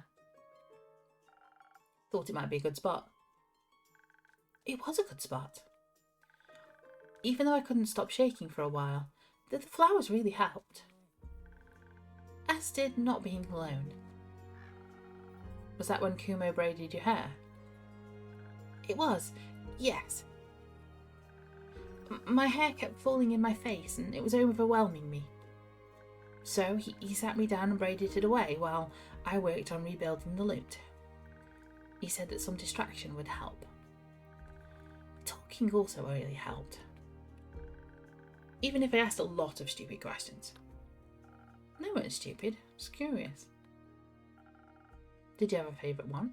Thought it might be a good spot. It was a good spot. Even though I couldn't stop shaking for a while, the flowers really helped. As did not being alone. Was that when Kumo braided your hair? It was, yes. My hair kept falling in my face and it was overwhelming me. So he sat me down and braided it away while I worked on rebuilding the loot. He said that some distraction would help. Talking also really helped. Even if I asked a lot of stupid questions. They weren't stupid, just curious. Did you have a favourite one?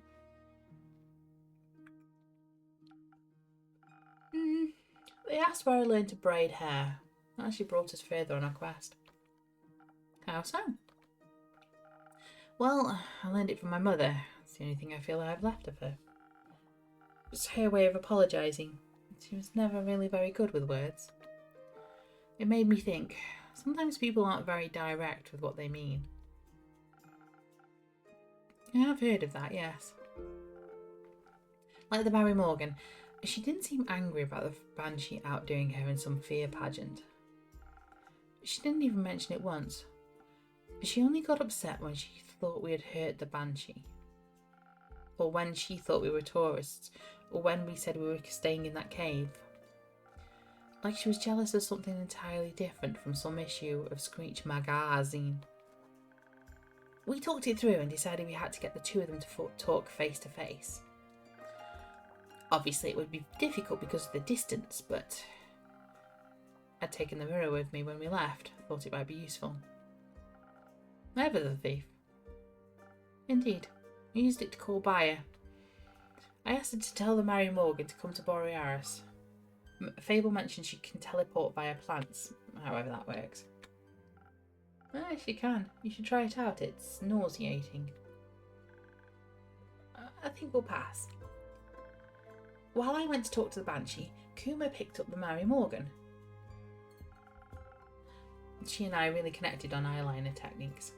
They asked where I learned to braid hair. That actually brought us further on our quest. How so? Well, I learned it from my mother. It's the only thing I feel I have left of her. It's her way of apologising. She was never really very good with words. It made me think, sometimes people aren't very direct with what they mean. I have heard of that, yes. Like the Mary Morgan, she didn't seem angry about the Banshee outdoing her in some fear pageant. She didn't even mention it once. She only got upset when she thought we had hurt the Banshee. Or when she thought we were tourists, or when we said we were staying in that cave. Like she was jealous of something entirely different from some issue of Screech Magazine. We talked it through and decided we had to get the two of them to talk face to face. Obviously it would be difficult because of the distance, but I'd taken the mirror with me when we left. Thought it might be useful. Never the thief. Indeed, I used it to call Bayer. I asked her to tell the Mary Morgan to come to Borealis. Fable mentioned she can teleport via plants, however that works. Yes, you can. You should try it out. It's nauseating. I think we'll pass. While I went to talk to the Banshee, Kuma picked up the Mary Morgan. She and I really connected on eyeliner techniques.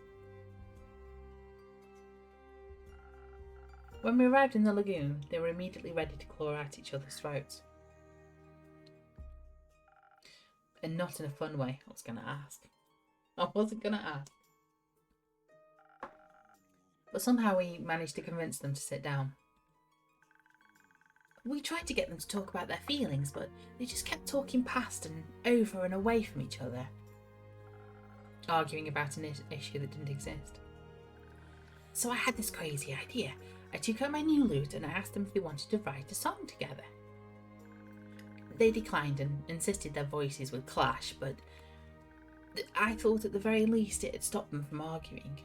When we arrived in the lagoon, they were immediately ready to claw at each other's throats. And not in a fun way, I was going to ask. I wasn't going to ask. But somehow we managed to convince them to sit down. We tried to get them to talk about their feelings, but they just kept talking past and over and away from each other, arguing about an issue that didn't exist. So I had this crazy idea. I took out my new lute and I asked them if they wanted to write a song together. They declined and insisted their voices would clash, but I thought at the very least it had stopped them from arguing.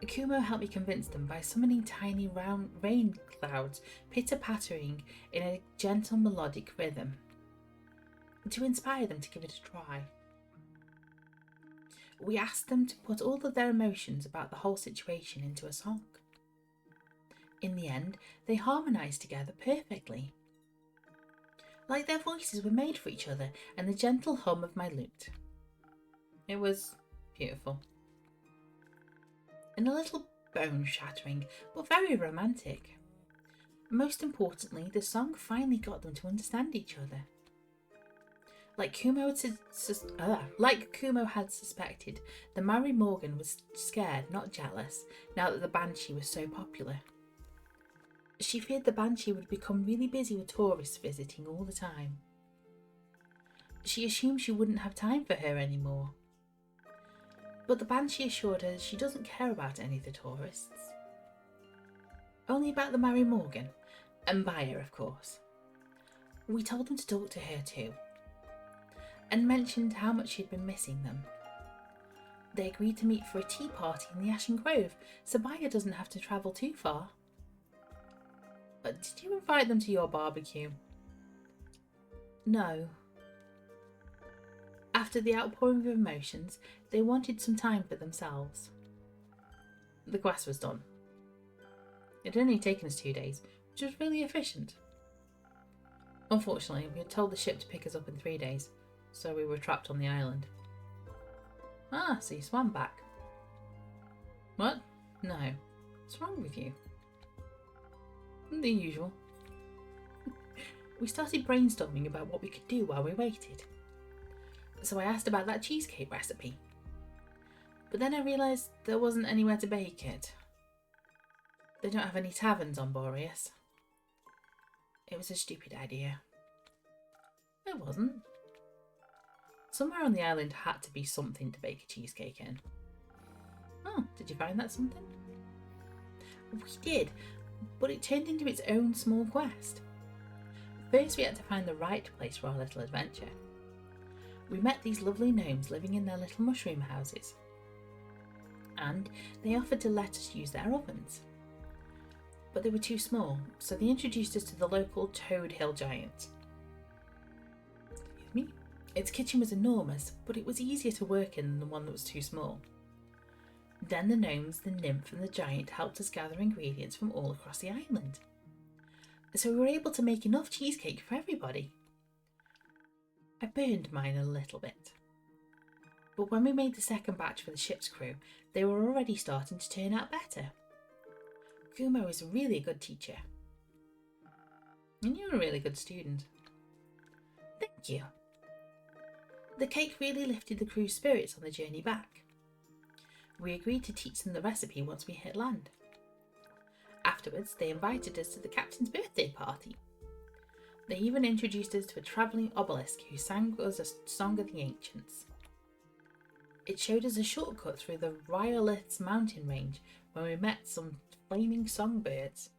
Kumo helped me convince them by summoning tiny round rain clouds pitter-pattering in a gentle melodic rhythm, to inspire them to give it a try. We asked them to put all of their emotions about the whole situation into a song. In the end, they harmonised together perfectly, like their voices were made for each other and the gentle hum of my lute. It was beautiful. And a little bone-shattering, but very romantic. Most importantly, the song finally got them to understand each other. Like Kumo had suspected, the Mary Morgan was scared, not jealous, now that the Banshee was so popular. She feared the Banshee would become really busy with tourists visiting all the time. She assumed she wouldn't have time for her anymore. But the Banshee assured her she doesn't care about any of the tourists. Only about the Mary Morgan, and Bayer, of course. We told them to talk to her too, and mentioned how much she'd been missing them. They agreed to meet for a tea party in the Ashen Grove, so Bayer doesn't have to travel too far. Did you invite them to your barbecue? No. After the outpouring of emotions, they wanted some time for themselves. The quest was done. It had only taken us 2 days, which was really efficient. Unfortunately, we had told the ship to pick us up in 3 days, so we were trapped on the island. Ah, so you swam back. What? No. What's wrong with you? The usual. We started brainstorming about what we could do while we waited. So I asked about that cheesecake recipe. But then I realised there wasn't anywhere to bake it. They don't have any taverns on Boreas. It was a stupid idea. It wasn't. Somewhere on the island had to be something to bake a cheesecake in. Oh, did you find that something? We did, but it turned into its own small quest. First we had to find the right place for our little adventure. We met these lovely gnomes living in their little mushroom houses, and they offered to let us use their ovens. But they were too small, so they introduced us to the local Toad Hill giant. Excuse me? Its kitchen was enormous, but it was easier to work in than the one that was too small. Then the gnomes, the nymph and the giant helped us gather ingredients from all across the island. So we were able to make enough cheesecake for everybody. I burned mine a little bit. But when we made the second batch for the ship's crew, they were already starting to turn out better. Kumo is really a good teacher. And you're a really good student. Thank you. The cake really lifted the crew's spirits on the journey back. We agreed to teach them the recipe once we hit land. After Afterwards, they invited us to the captain's birthday party. They even introduced us to a travelling obelisk who sang us a song of the ancients. It showed us a shortcut through the Rhyolith's mountain range when we met some flaming songbirds.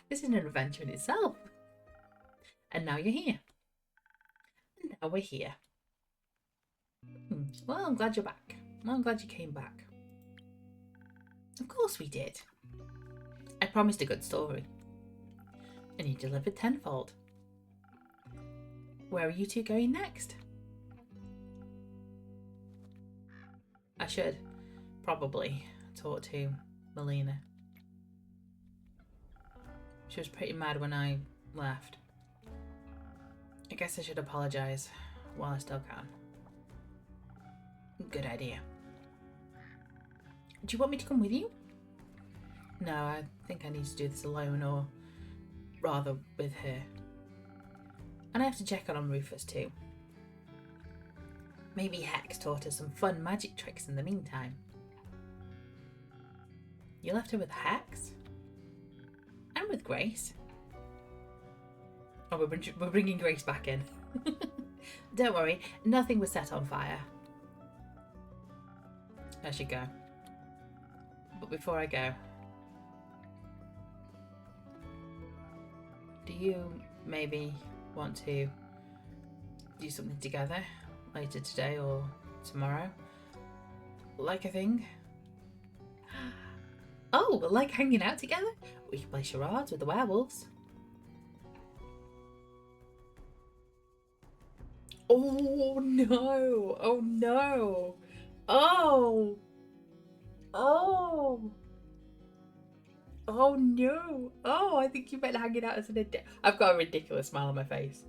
This is an adventure in itself. And now you're here. And now we're here. Well, I'm glad you're back. Well, I'm glad you came back. Of course we did. I promised a good story. And you delivered tenfold. Where are you two going next? I should probably talk to Melina. She was pretty mad when I left. I guess I should apologise while I still can. Good idea. Do you want me to come with you? No, I think I need to do this alone, or rather with her. And I have to check on Rufus too. Maybe Hex taught us some fun magic tricks in the meantime. You left her with Hex? And with Grace? Oh, we're bringing Grace back in. Don't worry, nothing was set on fire. I should go. But before I go, do you maybe want to do something together later today or tomorrow? Like a thing? Oh, like hanging out together? We can play charades with the werewolves. Oh no! Oh no! Oh! Oh! Oh no! Oh, I think you meant hanging out as an adult. I've got a ridiculous smile on my face.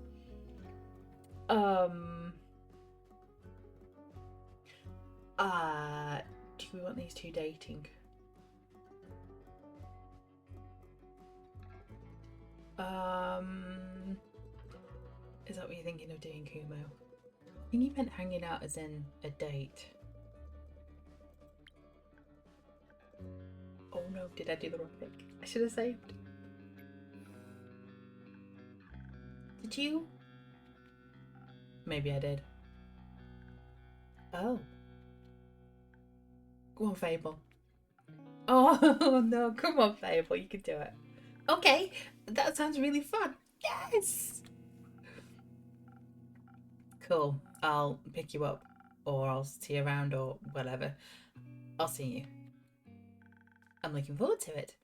Do we want these two dating? Is that what you're thinking of doing, Kumo? I think you meant hanging out as in a date. Oh no, did I do the wrong thing? I should have saved. Did you? Maybe I did. Oh. Go on, Fable. Oh no, come on, Fable, you can do it. Okay, that sounds really fun. Yes! Cool, I'll pick you up, or I'll see you around, or whatever. I'll see you. I'm looking forward to it.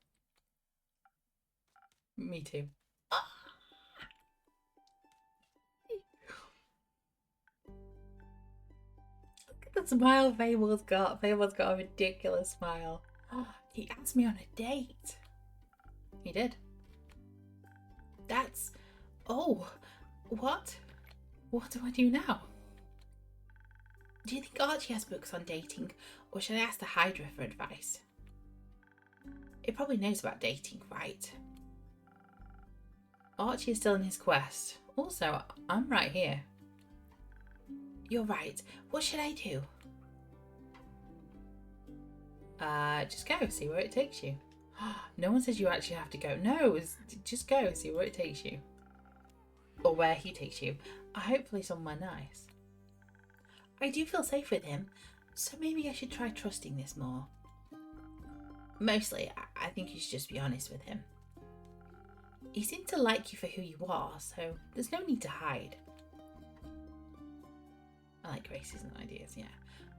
Me too. Ah! Look at the smile Fable's got. Fable's got a ridiculous smile. He asked me on a date. He did. That's... Oh, what? What do I do now? Do you think Archie has books on dating, or should I ask the Hydra for advice? It probably knows about dating, right? Archie is still in his quest. Also, I'm right here. You're right. What should I do? Just go, see where it takes you. No one says you actually have to go. No, just go, see where it takes you. Or where he takes you. Hopefully somewhere nice. I do feel safe with him, so maybe I should try trusting this more. Mostly, I think you should just be honest with him. He seemed to like you for who you are, so there's no need to hide. I like Grace's ideas, yeah.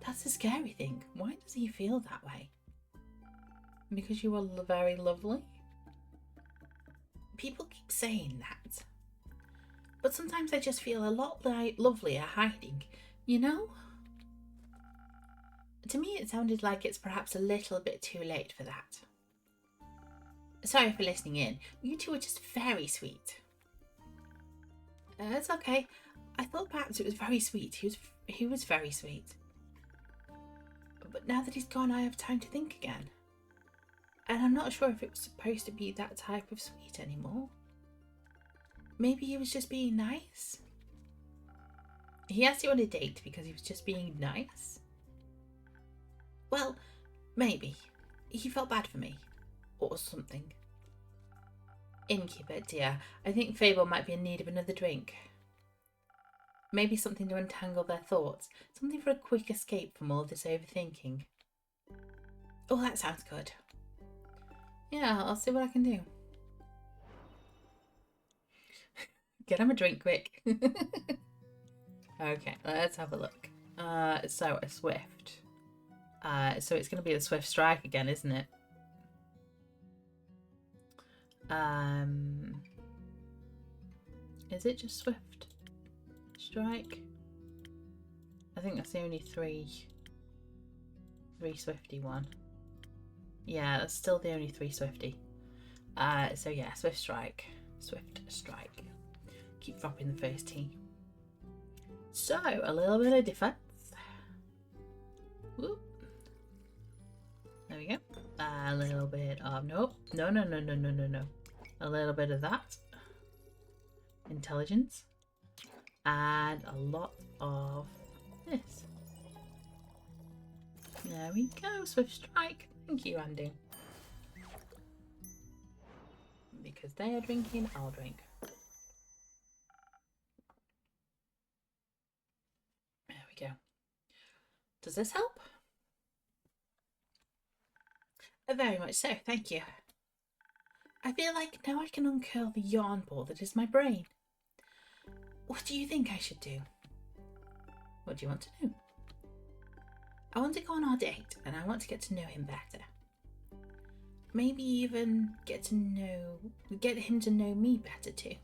That's the scary thing. Why does he feel that way? Because you are very lovely? People keep saying that. But sometimes I just feel a lot lovelier hiding, you know? To me it sounded like it's perhaps a little bit too late for that. Sorry for listening in. You two are just very sweet. It's okay. I thought perhaps it was very sweet. He was very sweet. But now that he's gone, I have time to think again. And I'm not sure if it was supposed to be that type of sweet anymore. Maybe he was just being nice? He asked you on a date because he was just being nice? Well, maybe. He felt bad for me. or something. Innkeeper, dear, I think Fable might be in need of another drink. Maybe something to untangle their thoughts. Something for a quick escape from all of this overthinking. Oh, that sounds good. Yeah, I'll see what I can do. Get him a drink quick. Okay, let's have a look. So a swift. So it's going to be the swift strike again, isn't it? Is it just swift strike? I think that's the only three swifty one. Yeah, that's still the only 3 swifty. So yeah, swift strike. Keep dropping the first T. So a little bit of defense. Whoop. There we go. A little bit of no. A little bit of that. Intelligence. And a lot of this. There we go. Swift strike. Thank you, Andy. Because they are drinking, I'll drink. There we go. Does this help? Very much so, thank you. I feel like now I can uncurl the yarn ball that is my brain. What do you think I should do? What do you want to do? I want to go on our date and I want to get to know him better. Maybe even get him to know me better too.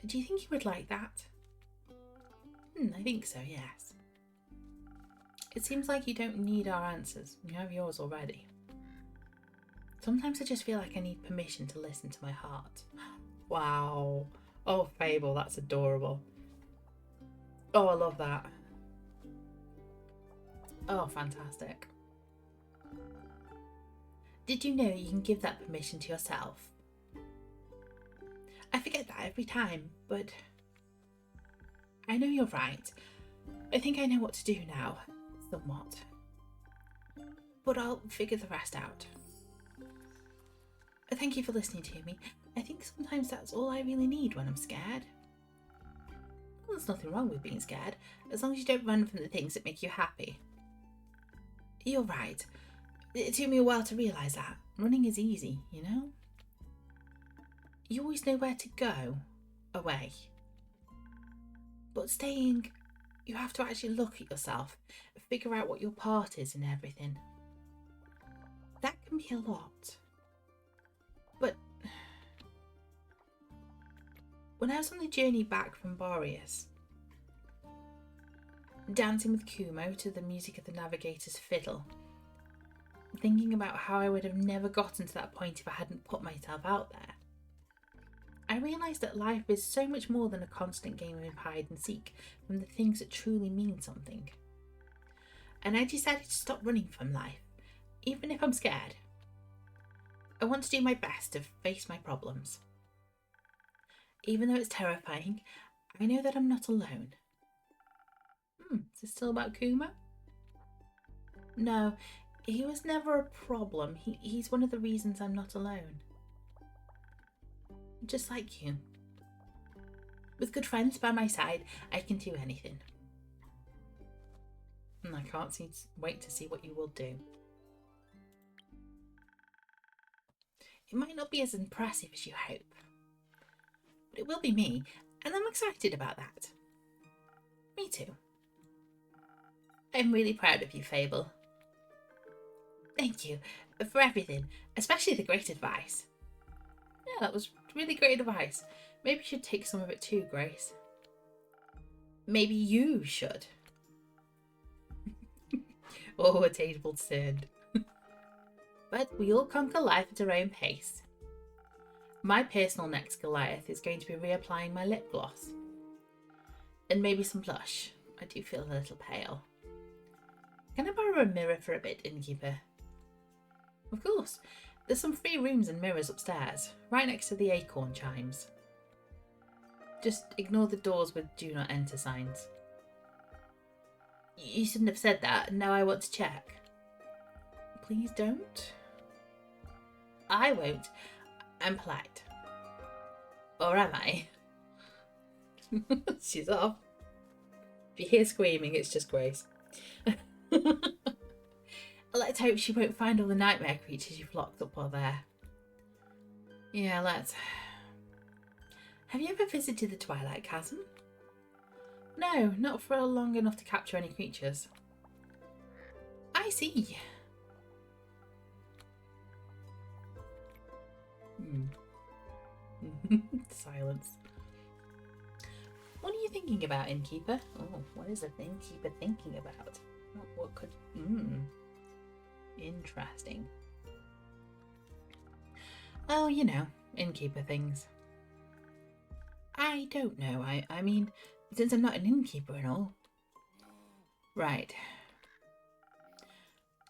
Do you think he would like that? I think so, yes. It seems like you don't need our answers. You have yours already. Sometimes I just feel like I need permission to listen to my heart. Wow. Oh, Fable, that's adorable. Oh, I love that. Oh, fantastic. Did you know you can give that permission to yourself? I forget that every time, but I know you're right. I think I know what to do now, somewhat. But I'll figure the rest out. Thank you for listening to me. I think sometimes that's all I really need when I'm scared. Well, there's nothing wrong with being scared, as long as you don't run from the things that make you happy. You're right. It took me a while to realise that. Running is easy, you know? You always know where to go. Away. But staying, you have to actually look at yourself, figure out what your part is in everything. That can be a lot. But when I was on the journey back from Boreas, dancing with Kumo to the music of the navigator's fiddle, thinking about how I would have never gotten to that point if I hadn't put myself out there, I realised that life is so much more than a constant game of hide and seek from the things that truly mean something. And I decided to stop running from life, even if I'm scared. I want to do my best to face my problems. Even though it's terrifying, I know that I'm not alone. Is this still about Kumo? No, he was never a problem. He's one of the reasons I'm not alone. Just like you. With good friends by my side, I can do anything. And I can't wait to see what you will do. It might not be as impressive as you hope, but it will be me, and I'm excited about that. Me too. I'm really proud of you, Fable. Thank you for everything, especially the great advice. Yeah, that was really great advice. Maybe you should take some of it too, Grace. Maybe you should. Oh, a table turned. But we all conquer life at our own pace. My personal next Goliath is going to be reapplying my lip gloss. And maybe some blush. I do feel a little pale. Can I borrow a mirror for a bit, innkeeper? Of course. There's some free rooms and mirrors upstairs, right next to the acorn chimes. Just ignore the doors with do not enter signs. You shouldn't have said that, now I want to check. Please don't. I won't. I'm polite. Or am I? She's off. If you hear screaming, it's just Grace. Let's hope she won't find all the nightmare creatures you've locked up while there. Yeah, let's. Have you ever visited the Twilight Chasm? No, not for long enough to capture any creatures. I see. Silence. What are you thinking about, innkeeper? Oh, what is an innkeeper thinking about? What could... Interesting. Oh, you know, innkeeper things. I don't know. I mean, since I'm not an innkeeper and all. Right.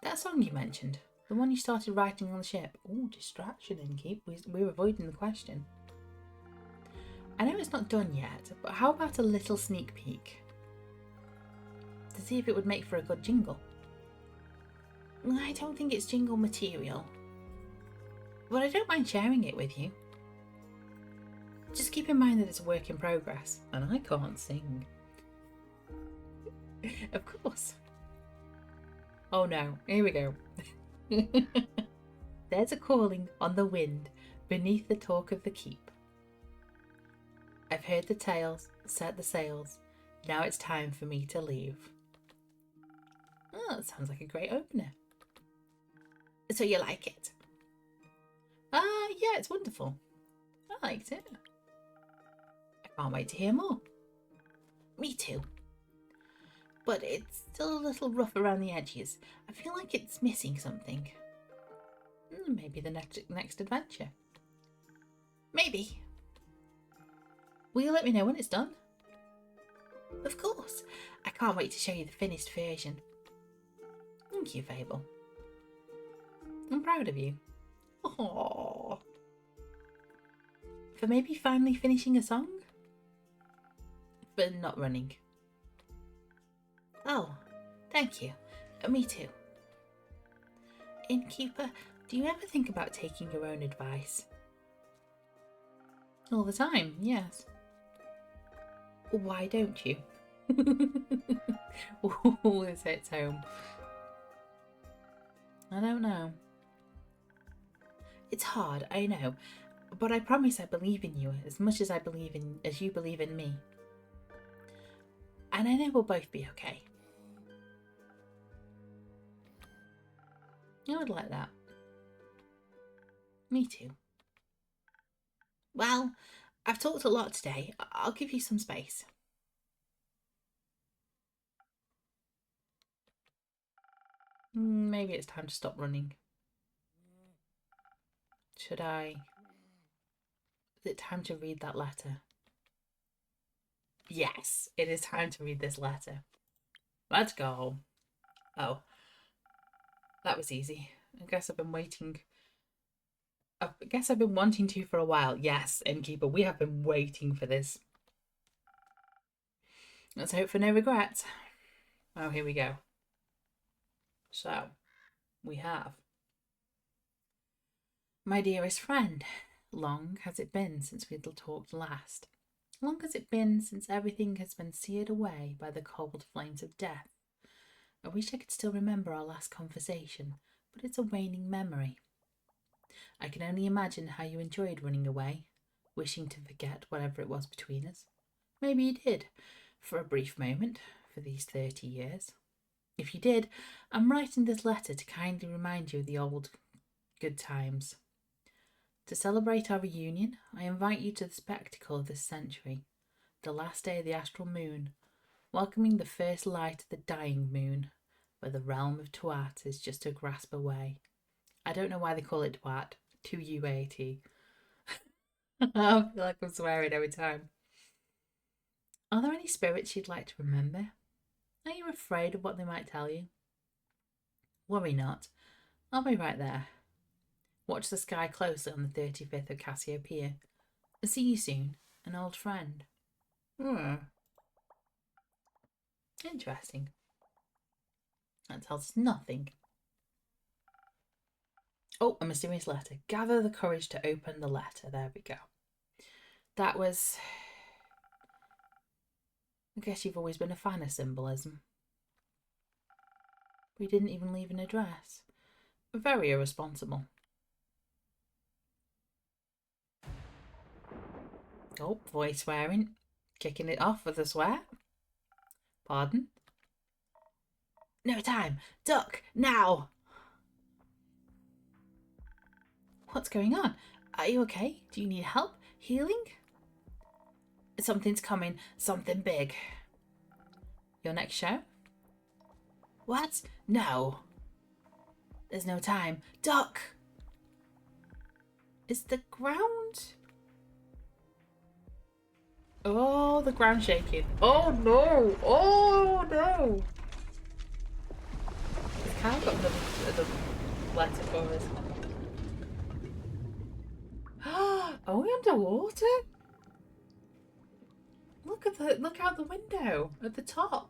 That song you mentioned, the one you started writing on the ship. Oh, distraction, innkeep. We're avoiding the question. I know it's not done yet, but how about a little sneak peek? To see if it would make for a good jingle. I don't think it's jingle material, but I don't mind sharing it with you. Just keep in mind that it's a work in progress, and I can't sing. Of course. Oh no, here we go. There's a calling on the wind beneath the talk of the keep. I've heard the tales, set the sails. Now it's time for me to leave. Oh, that sounds like a great opener. So you like it? Yeah, it's wonderful. I liked it. I can't wait to hear more. Me too. But it's still a little rough around the edges. I feel like it's missing something. Maybe the next adventure. Maybe. Will you let me know when it's done? Of course. I can't wait to show you the finished version. Thank you, Fable. I'm proud of you. Aww. For maybe finally finishing a song? But not running. Oh, thank you. Me too. Innkeeper, do you ever think about taking your own advice? All the time, yes. Why don't you? Oh, this hits home. I don't know. It's hard, I know, but I promise I believe in you as much as you believe in me. And I know we'll both be okay. I would like that. Me too. Well, I've talked a lot today. I'll give you some space. Maybe it's time to stop running. Should I? Is it time to read that letter? Yes, it is time to read this letter. Let's go. Oh, that was easy. I guess I've been waiting. I guess I've been wanting to for a while. Yes, innkeeper, we have been waiting for this. Let's hope for no regrets. Oh, here we go. So, we have. My dearest friend, long has it been since we talked last. Long has it been since everything has been seared away by the cold flames of death. I wish I could still remember our last conversation, but it's a waning memory. I can only imagine how you enjoyed running away, wishing to forget whatever it was between us. Maybe you did, for a brief moment, for these 30 years. If you did, I'm writing this letter to kindly remind you of the old good times. To celebrate our reunion, I invite you to the spectacle of this century, the last day of the astral moon, welcoming the first light of the dying moon, where the realm of Tuat is just a grasp away. I don't know why they call it Tuat, T-U-A-T. I feel like I'm swearing every time. Are there any spirits you'd like to remember? Are you afraid of what they might tell you? Worry not. I'll be right there. Watch the sky closely on the 35th of Cassiopeia. See you soon, an old friend. Interesting. That tells us nothing. Oh, a mysterious letter. Gather the courage to open the letter. There we go. That was... I guess you've always been a fan of symbolism. We didn't even leave an address. Very irresponsible. Oh, voice swearing. Kicking it off with a swear. Pardon? No time. Duck, now! What's going on? Are you okay? Do you need help? Healing? Something's coming. Something big. Your next show? What? No. There's no time. Duck! Is the ground... Oh, the ground shaking. Oh no! Oh no! This cow got another letter for us. Are we underwater? Look out the window at the top.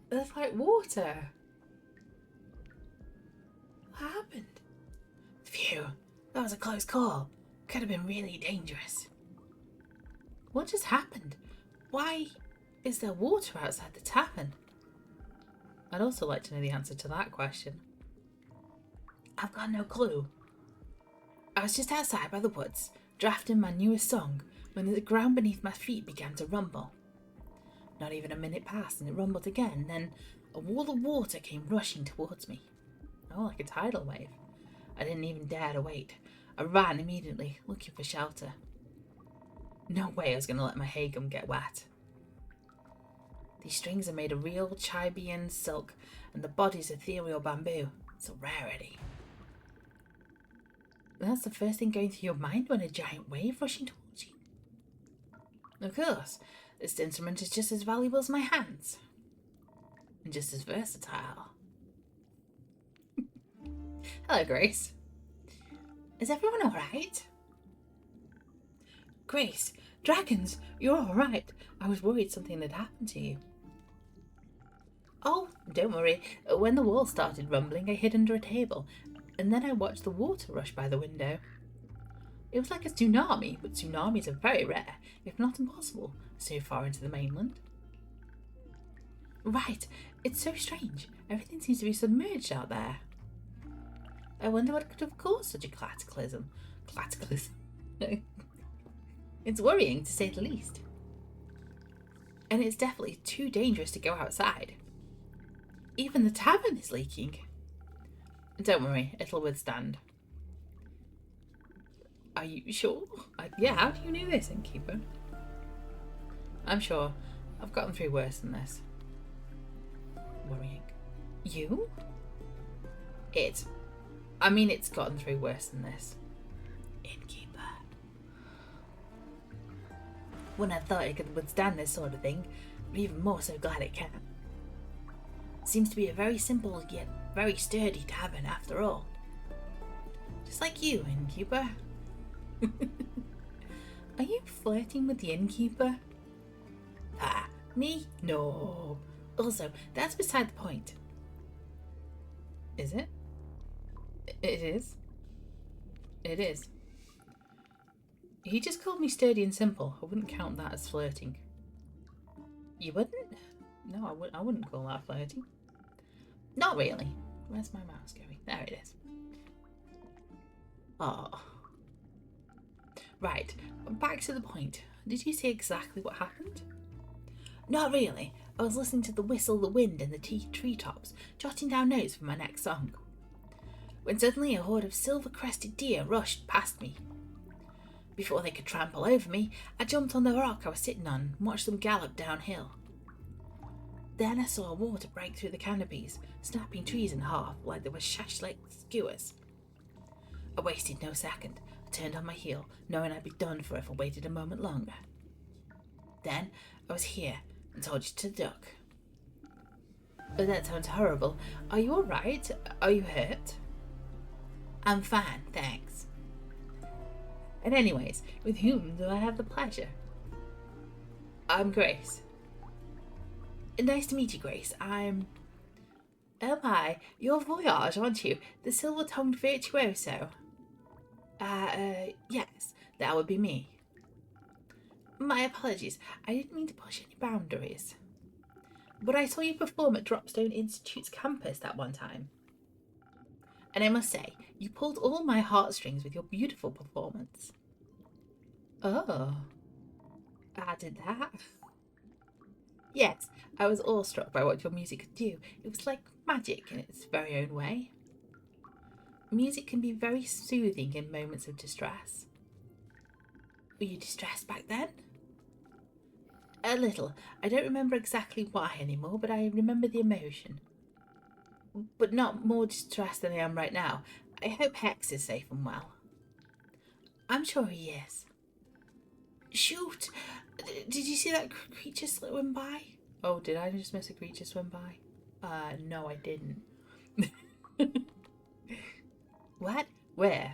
There's like water. What happened? Phew, that was a close call. Could have been really dangerous. What just happened? Why is there water outside the tavern? I'd also like to know the answer to that question. I've got no clue. I was just outside by the woods, drafting my newest song, when the ground beneath my feet began to rumble. Not even a minute passed and it rumbled again, then a wall of water came rushing towards me. Oh, like a tidal wave. I didn't even dare to wait. I ran immediately, looking for shelter. No way I was going to let my hay gum get wet. These strings are made of real Chibian silk, and the body's ethereal bamboo. It's a rarity. That's the first thing going through your mind when a giant wave rushing towards you? Of course, this instrument is just as valuable as my hands. And just as versatile. Hello, Grace. Is everyone alright? Grace, dragons, you're alright. I was worried something had happened to you. Oh, don't worry. When the wall started rumbling, I hid under a table, and then I watched the water rush by the window. It was like a tsunami, but tsunamis are very rare, if not impossible, so far into the mainland. Right, it's so strange. Everything seems to be submerged out there. I wonder what could have caused such a cataclysm. It's worrying, to say the least. And it's definitely too dangerous to go outside. Even the tavern is leaking. Don't worry, it'll withstand. Are you sure? Yeah, how do you know this, innkeeper? I'm sure. I've gotten through worse than this. Worrying. You? It's gotten through worse than this. Innkeeper. When I thought it could withstand this sort of thing, I'm even more so glad it can. Seems to be a very simple yet very sturdy tavern after all. Just like you, innkeeper. Are you flirting with the innkeeper? Ah, me? No. Also, that's beside the point. Is it? It is. It is. He just called me sturdy and simple. I wouldn't count that as flirting. You wouldn't? No, I wouldn't call that flirting. Not really. Where's my mouse going? There it is. Oh. Right, back to the point. Did you see exactly what happened? Not really. I was listening to the whistle of the wind in the treetops, jotting down notes for my next song. When suddenly a horde of silver-crested deer rushed past me. Before they could trample over me, I jumped on the rock I was sitting on and watched them gallop downhill. Then I saw water break through the canopies, snapping trees in half like they were shashlik skewers. I wasted no second. I turned on my heel, knowing I'd be done for if I waited a moment longer. Then I was here and told you to duck. But that sounds horrible. Are you alright? Are you hurt? I'm fine, thanks. And anyways, with whom do I have the pleasure? I'm Grace. Nice to meet you, Grace. I'm Oh my, you're Voyage, aren't you? The silver-tongued virtuoso? Yes, that would be me. My apologies, I didn't mean to push any boundaries. But I saw you perform at Dropstone Institute's campus that one time. And I must say, you pulled all my heartstrings with your beautiful performance. Oh, I did that? Yes, I was awestruck by what your music could do. It was like magic in its very own way. Music can be very soothing in moments of distress. Were you distressed back then? A little. I don't remember exactly why anymore, but I remember the emotion. But not more distressed than I am right now. I hope Hex is safe and well. I'm sure he is. Shoot! Did you see that creature swim by? Oh, did I just miss a creature swim by? No, I didn't. What? Where?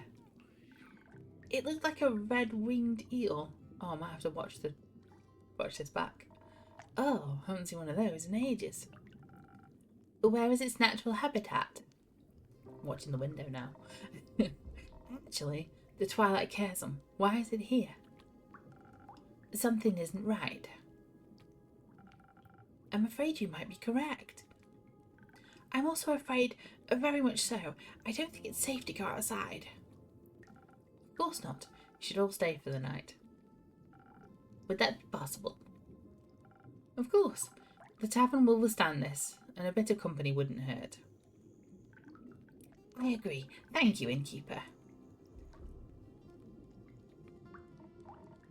It looked like a red-winged eel. Oh, I might have to watch this back. Oh, I haven't seen one of those in ages. Where is its natural habitat? I'm watching the window now. Actually, the Twilight Chasm. Why is it here? Something isn't right. I'm afraid you might be correct. I'm also afraid, very much so, I don't think it's safe to go outside. Of course not. You should all stay for the night. Would that be possible? Of course. The tavern will withstand this, and a bit of company wouldn't hurt. I agree. Thank you, innkeeper.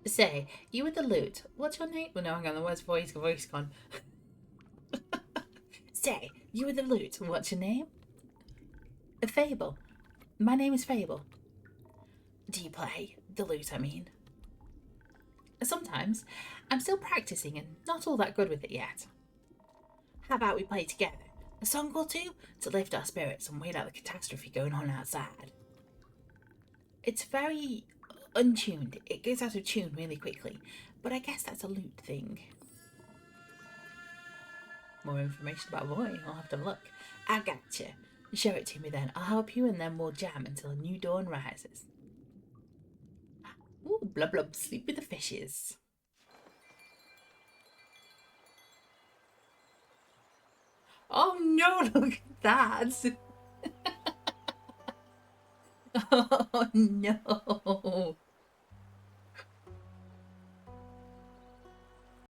Say, you with the lute. What's your name? Well, no, hang on. Where's voice gone? Say, you with the lute. What's your name? Fable. My name is Fable. Do you play? The lute, I mean. Sometimes. I'm still practicing and not all that good with it yet. How about we play together? A song or two to lift our spirits and wait out the catastrophe going on outside. It's very untuned. It goes out of tune really quickly, but I guess that's a lute thing. More information about Boy. I'll have to look. I gotcha. Show it to me then. I'll help you and then we'll jam until a new dawn rises. Ooh, blub blub, sleep with the fishes. Oh no, look at that. Oh no.